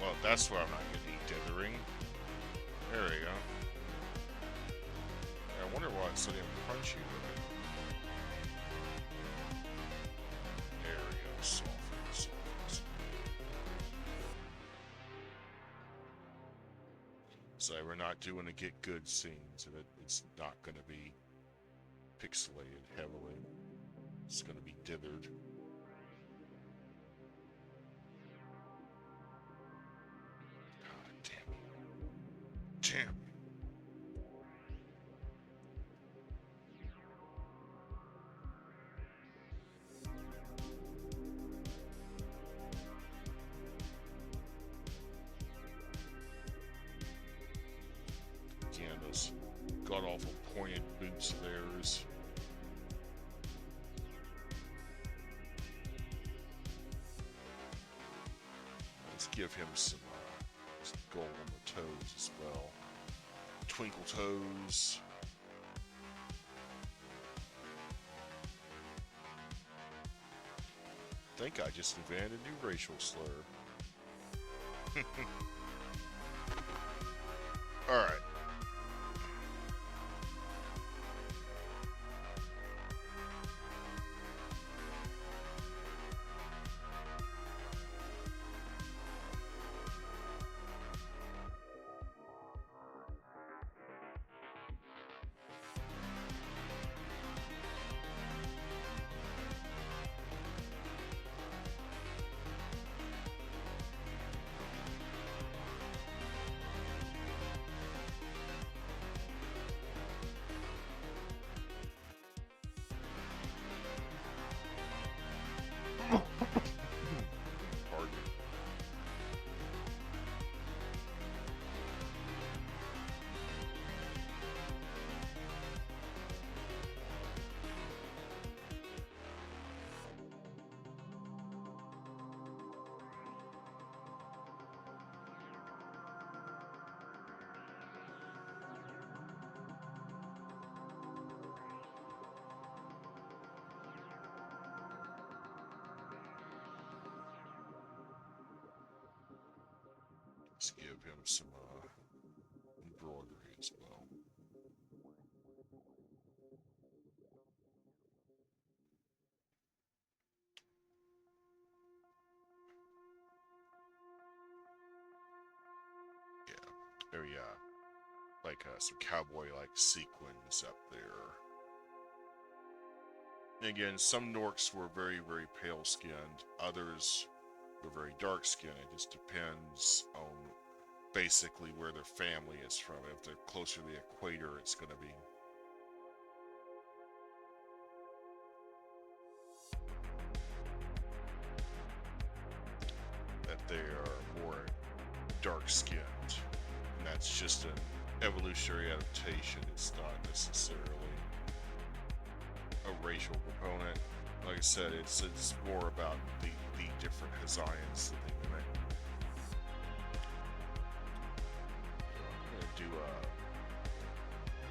Well, that's why I'm not getting dithering. There we go. I wonder why it's letting him punch you with it. So we're not doing a get good scenes, and it's not going to be pixelated heavily. It's going to be dithered. God damn it. Damn. Again, those god-awful pointed boots of theirs. Let's give him some gold on the toes as well. Twinkle toes. I think I just invented a new racial slur. Alright. Pardon me. Let's give him some embroidery as well. Yeah, there we are. Like some cowboy-like sequins up there. And again, some Norks were very, very pale-skinned. Others were very dark-skinned. It just depends on basically where their family is from. If they're closer to the equator, it's going to be that they are more dark-skinned. And that's just an evolutionary adaptation. It's not necessarily a racial component. Like I said, it's more about the different Hazayans that they mimic. I'm gonna do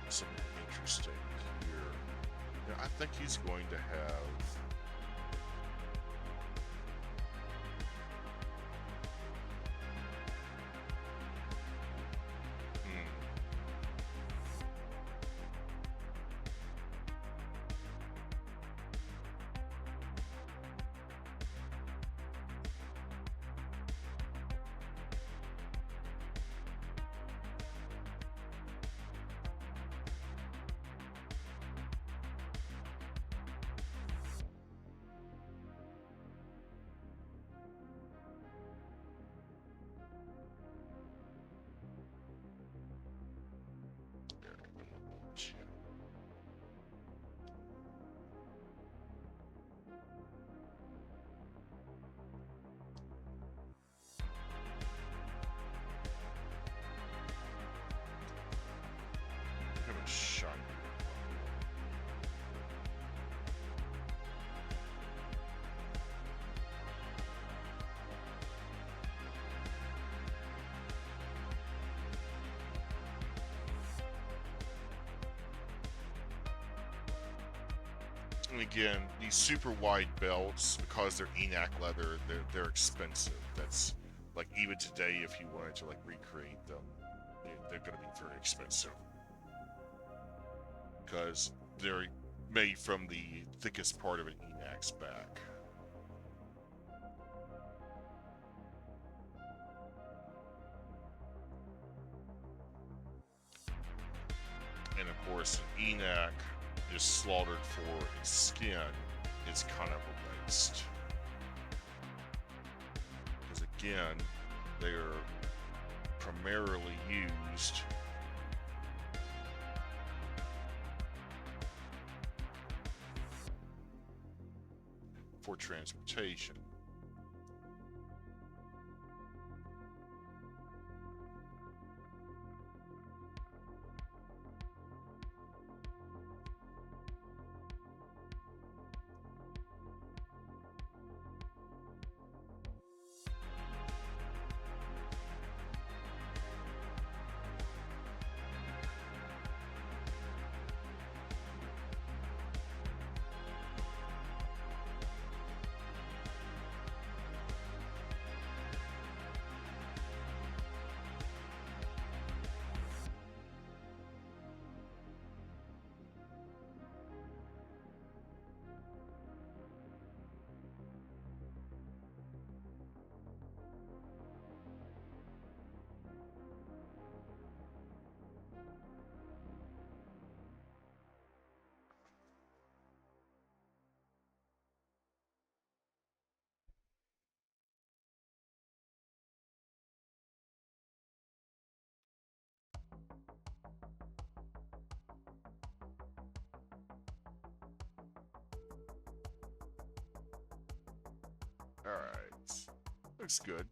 something interesting here. You know, I think he's going to have shiny. And again, these super wide belts, because they're Enoch leather, they're expensive. That's like even today, if you wanted to like recreate them, they're going to be very expensive because they're made from the thickest part of an Enoch's back. Whereas an Enoch is slaughtered for its skin, is kind of a waste. Because again, they are primarily used for transportation. Alright. Looks good.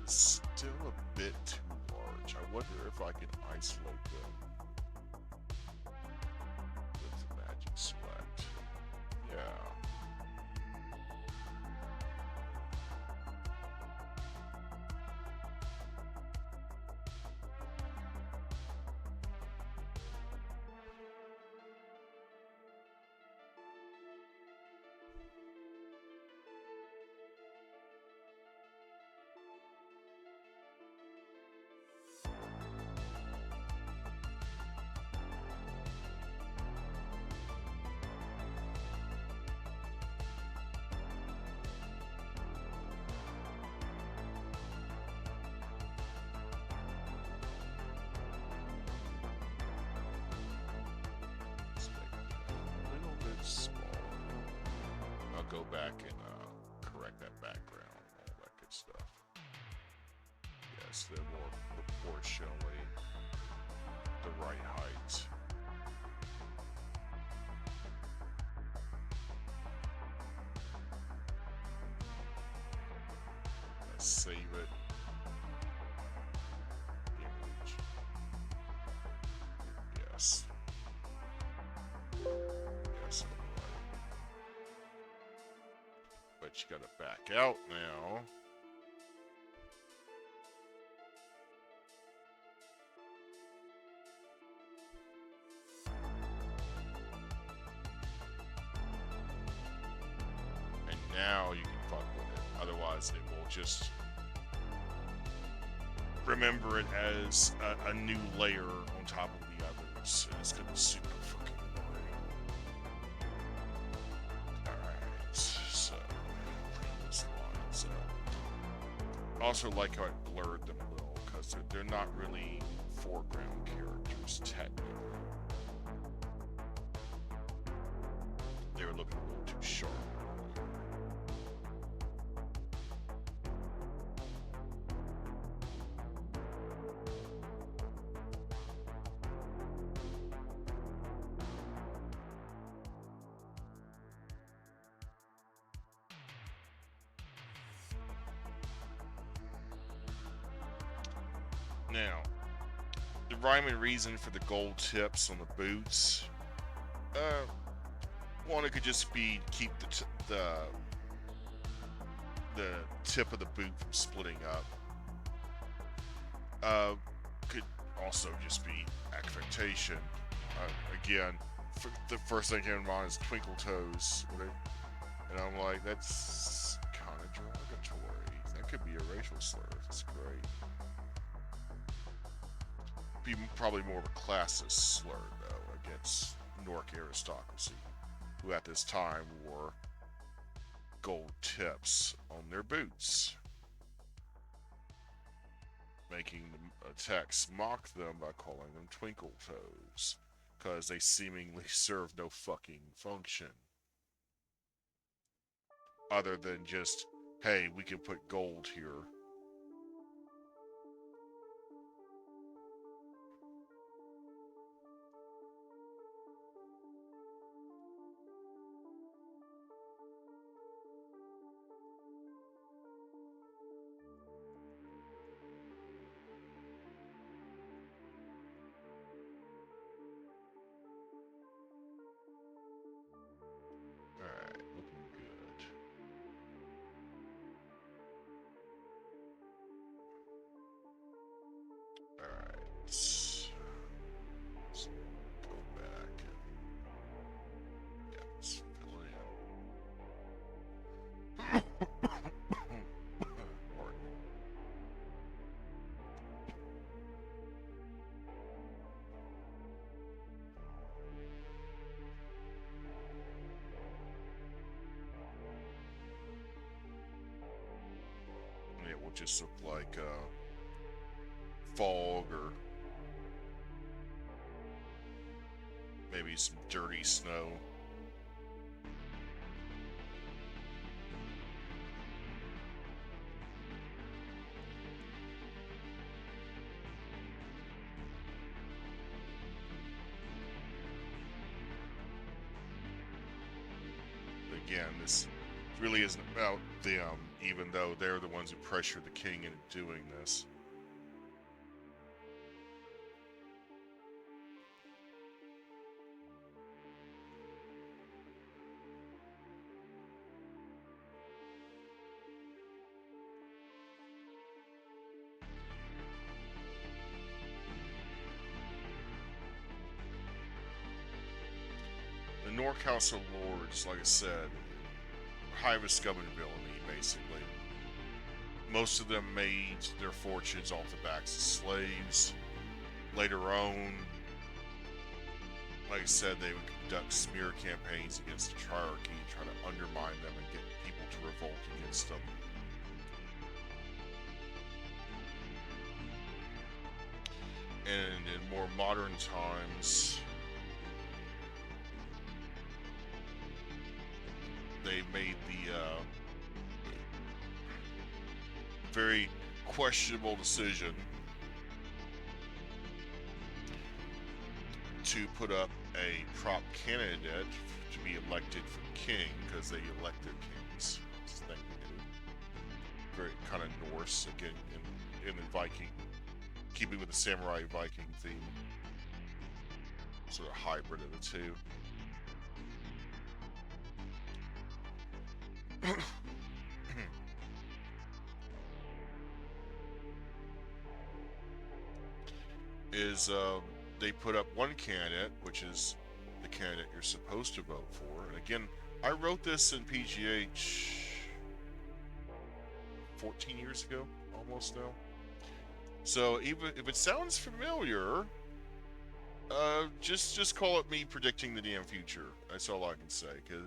It's still a bit too large. I wonder if I can isolate them with the magic select. Yeah. I'll go back and correct that background and all that good stuff. Yes, they're more proportionally the right height. Let's save it. Image. Yes. Yes. But you gotta back out now. And now you can fuck with it. Otherwise it will just remember it as a new layer on top of the others. And it's gonna be super fucking annoying. Alright, so this lines up. Also like how I blurred them a little, because they're not really foreground characters technically. They were looking a little too sharp. Now, the rhyme and reason for the gold tips on the boots. One, it could just be keep the tip of the boot from splitting up. Could also just be affectation. Again, the first thing that came to mind is twinkle toes, and I'm like, that's kind of derogatory. That could be a racial slur. That's great. Be probably more of a classist slur though against Nork aristocracy, who at this time wore gold tips on their boots. making the texts mock them by calling them twinkle toes, because they seemingly serve no fucking function other than just, hey, we can put gold here. Alright, looking good. Alright. Let's go back and yeah, let's fill it in. Pardon me. It will just look like fog or maybe some dirty snow. Again, this really isn't about them, even though they're the ones who pressured the king into doing this. The Nork House of Lords, like I said, highest scum and villainy, basically. Most of them made their fortunes off the backs of slaves. Later on, like I said, they would conduct smear campaigns against the Triarchy, try to undermine them and get people to revolt against them. And in more modern times, they made the very questionable decision to put up a prop candidate to be elected for king, because they elect their kings. That's the thing they do. Very kind of Norse, again, in the Viking, keeping with the samurai Viking theme. Sort of hybrid of the two. Is they put up one candidate, which is the candidate you're supposed to vote for. And again, I wrote this in PGH 14 years ago, almost now. So even if it sounds familiar, just call it me predicting the damn future. That's all I can say, because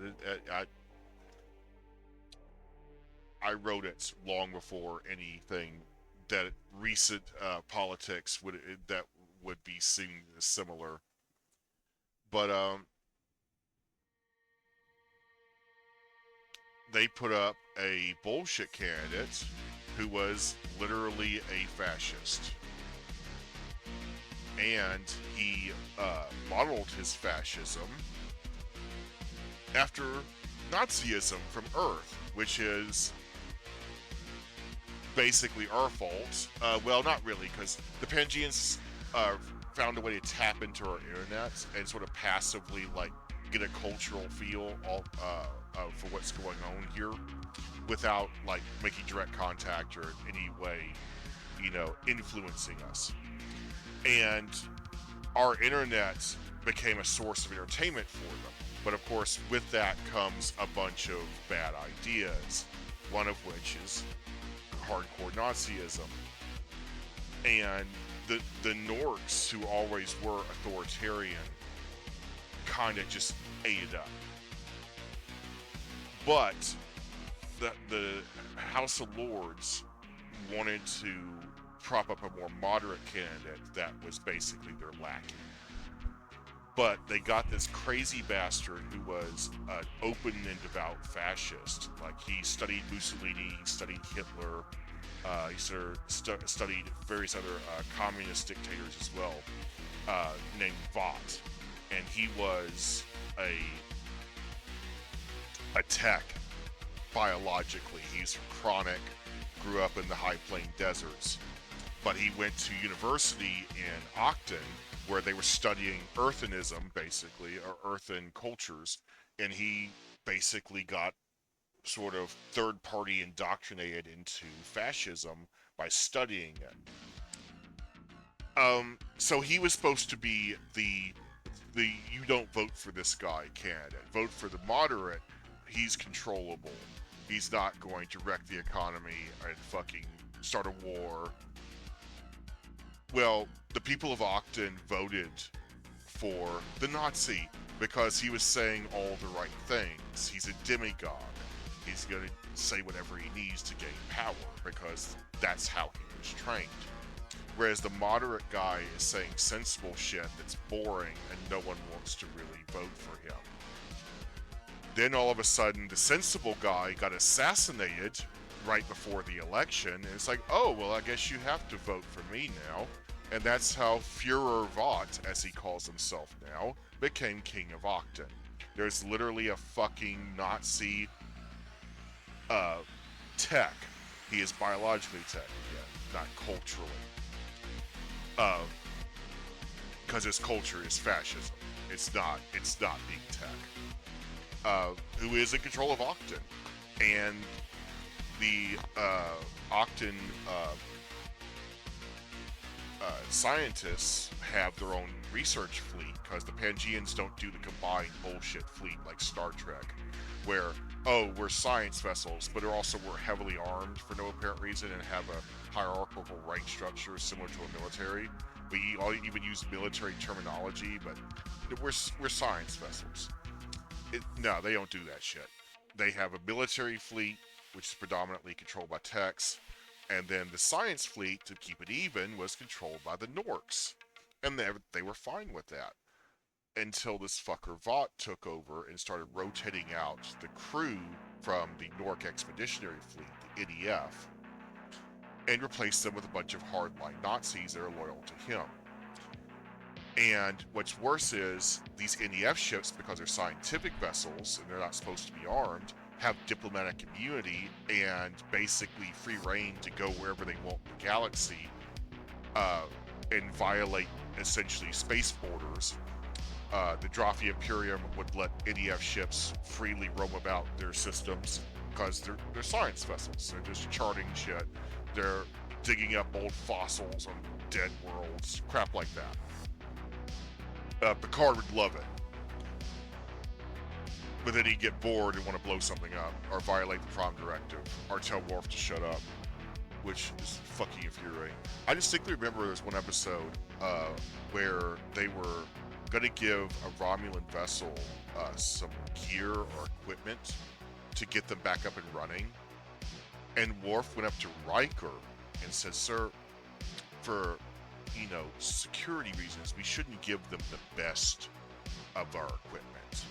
I wrote it long before anything that recent politics would be seen as similar. But they put up a bullshit candidate who was literally a fascist. And he modeled his fascism after Nazism from Earth, which is basically our fault. Well, not really, because the Panjians found a way to tap into our internet and sort of passively like get a cultural feel for what's going on here, without like making direct contact or in any way, influencing us. And our internet became a source of entertainment for them. But of course, with that comes a bunch of bad ideas, one of which is hardcore Nazism. And the Norks, who always were authoritarian, kind of just ate it up. But the House of Lords wanted to prop up a more moderate candidate that was basically their lackey. But they got this crazy bastard who was an open and devout fascist. Like, he studied Mussolini, he studied Hitler, he studied various other communist dictators as well, named Vought. And he was a tech biologically. He's from Chronic, grew up in the High Plain deserts. But he went to university in Ogden, where they were studying Earthenism, basically, or Earthen cultures, and he basically got sort of third-party indoctrinated into fascism by studying it. So he was supposed to be the you don't vote for this guy candidate. Vote for the moderate. He's controllable. He's not going to wreck the economy and fucking start a war. Well, the people of Ogden voted for the Nazi because he was saying all the right things. He's a demigod. He's going to say whatever he needs to gain power because that's how he was trained. Whereas the moderate guy is saying sensible shit that's boring and no one wants to really vote for him. Then all of a sudden, the sensible guy got assassinated right before the election, and it's like, oh, well, I guess you have to vote for me now. And that's how Führer Vought, as he calls himself now, became King of Ogden. There's literally a fucking Nazi tech. He is biologically tech again, not culturally. Because his culture is fascism. It's not being tech. Who is in control of Ogden. And the Ogden scientists have their own research fleet, because the Panjians don't do the combined bullshit fleet like Star Trek, where, oh, we're science vessels, but we're heavily armed for no apparent reason and have a hierarchical rank structure similar to a military. We all even use military terminology, but we're science vessels. No, they don't do that shit. They have a military fleet, which is predominantly controlled by techs, and then the science fleet, to keep it even, was controlled by the Norks. And they were fine with that. Until this fucker Vought took over and started rotating out the crew from the Nork Expeditionary Fleet, the NEF, and replaced them with a bunch of hardline Nazis that are loyal to him. And what's worse is, these NEF ships, because they're scientific vessels and they're not supposed to be armed, have diplomatic immunity and basically free reign to go wherever they want in the galaxy, and violate essentially space borders. The Drawfee Imperium would let NEF ships freely roam about their systems because they're science vessels. They're just charting shit. They're digging up old fossils on dead worlds, crap like that. Picard would love it. But then he'd get bored and want to blow something up, or violate the prom directive, or tell Worf to shut up, which is fucking infuriating. I distinctly remember there was one episode where they were going to give a Romulan vessel some gear or equipment to get them back up and running. And Worf went up to Riker and said, "Sir, for, security reasons, we shouldn't give them the best of our equipment.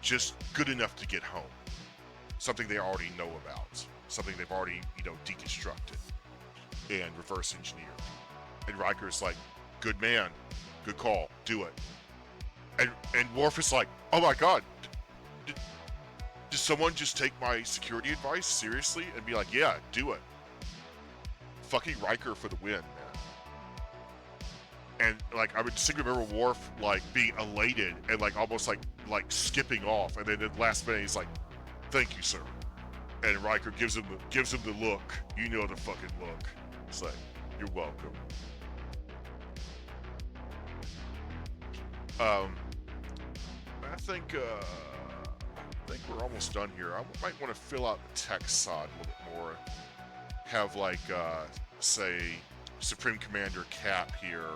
Just good enough to get home. Something they already know about. Something they've already, deconstructed and reverse engineered." And Riker's like, "Good man, good call, do it." And Worf is like, "Oh my god, did someone just take my security advice seriously?" And be like, "Yeah, do it." Fucking Riker for the win, man. And I would distinctly remember Worf being elated and almost like skipping off, and then at the last minute he's like, "Thank you, sir." And Riker gives him the look. You know the fucking look. It's like, "You're welcome." I think we're almost done here. I might want to fill out the text side a little bit more. Have say, Supreme Commander Cap here.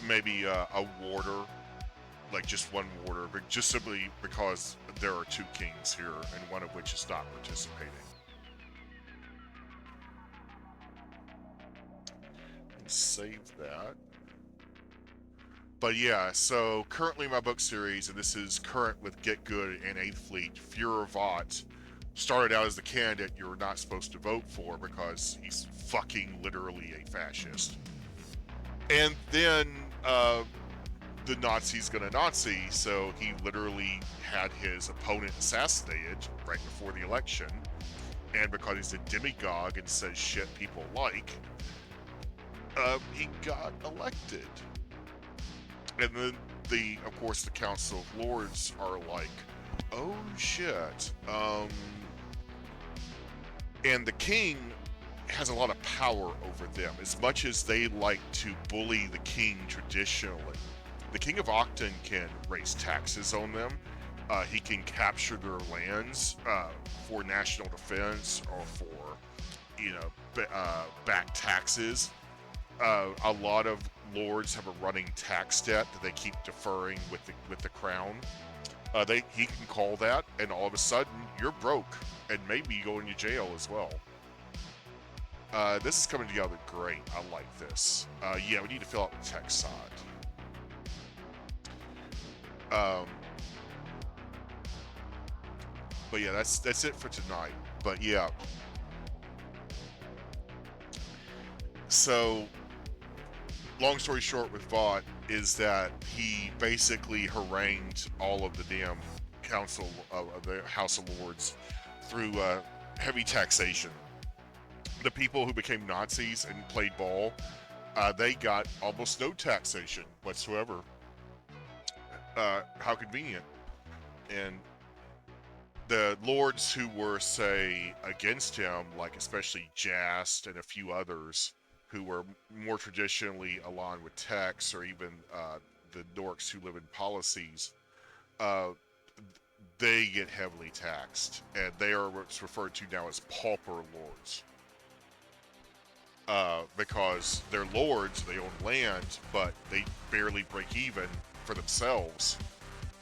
Maybe a warder, just one warder, but just simply because there are two kings here, and one of which is not participating. save that. But yeah, so currently my book series, and this is current with Get Good and 8th Fleet, Fuhrer Vought started out as the candidate you're not supposed to vote for because he's fucking literally a fascist. And then the Nazi's gonna Nazi, so he literally had his opponent assassinated right before the election. And because he's a demagogue and says shit people like, he got elected. And then of course, the Council of Lords are like, oh shit. And the king has a lot of power over them, as much as they like to bully the king traditionally. The King of Octon can raise taxes on them. He can capture their lands for national defense or for, back taxes. A lot of lords have a running tax debt that they keep deferring with the crown. He can call that, and all of a sudden you're broke, and maybe you go into jail as well. This is coming together great. I like this. Yeah, we need to fill out the text side. But yeah, that's it for tonight. But yeah. So, long story short with Vought is that he basically harangued all of the damn council of the House of Lords through heavy taxation. The people who became Nazis and played ball, they got almost no taxation whatsoever. How convenient. And the lords who were, say, against him, like especially Jast and a few others who were more traditionally aligned with Tex, or even the Dorks who live in policies, they get heavily taxed, and they are what's referred to now as pauper lords. Because they're lords, they own land, but they barely break even for themselves,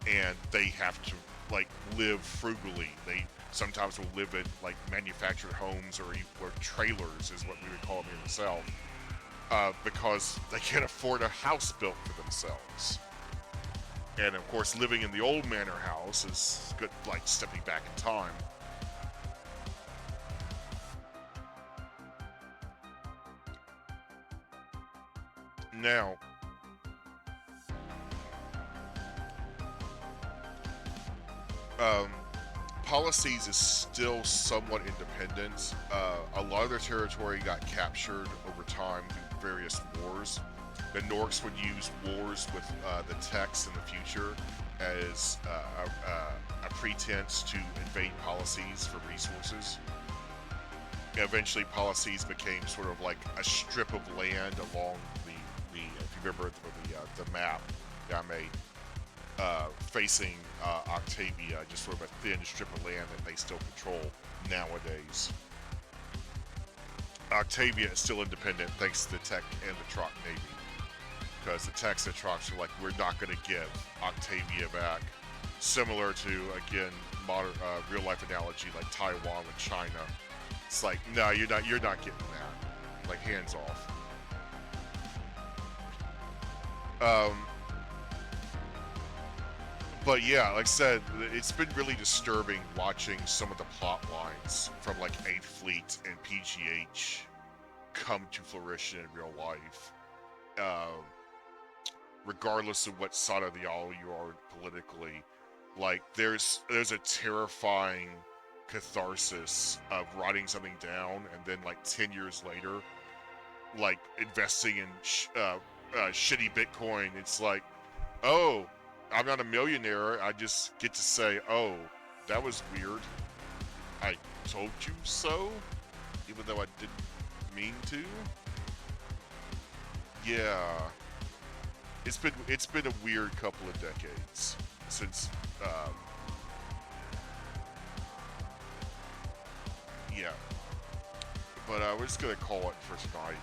and they have to live frugally. They sometimes will live in manufactured homes or trailers, is what we would call them in the South, because they can't afford a house built for themselves. And of course, living in the old manor house is good, like stepping back in time. Now, policies is still somewhat independent. A lot of their territory got captured over time through various wars. The Norks would use wars with the Tex in the future as a pretense to invade policies for resources. Eventually, policies became sort of like a strip of land along the if you remember the map that I made, facing Octavia, just sort of a thin strip of land that they still control nowadays. Octavia is still independent thanks to the Tech and the Troc Navy, because the Techs and Trocs are like, we're not going to give Octavia back. Similar to, again, modern real life analogy like Taiwan with China. It's like, no, you're not getting that. Like, hands off. But yeah, like I said, it's been really disturbing watching some of the plot lines from 8th Fleet and PGH come to fruition in real life. Regardless of what side of the aisle you are politically, there's a terrifying catharsis of writing something down and then 10 years later, investing in shitty Bitcoin. It's like, oh, I'm not a millionaire. I just get to say, oh, that was weird. I told you so, even though I didn't mean to. Yeah, it's been a weird couple of decades since. Yeah, but we're just gonna call it for tonight.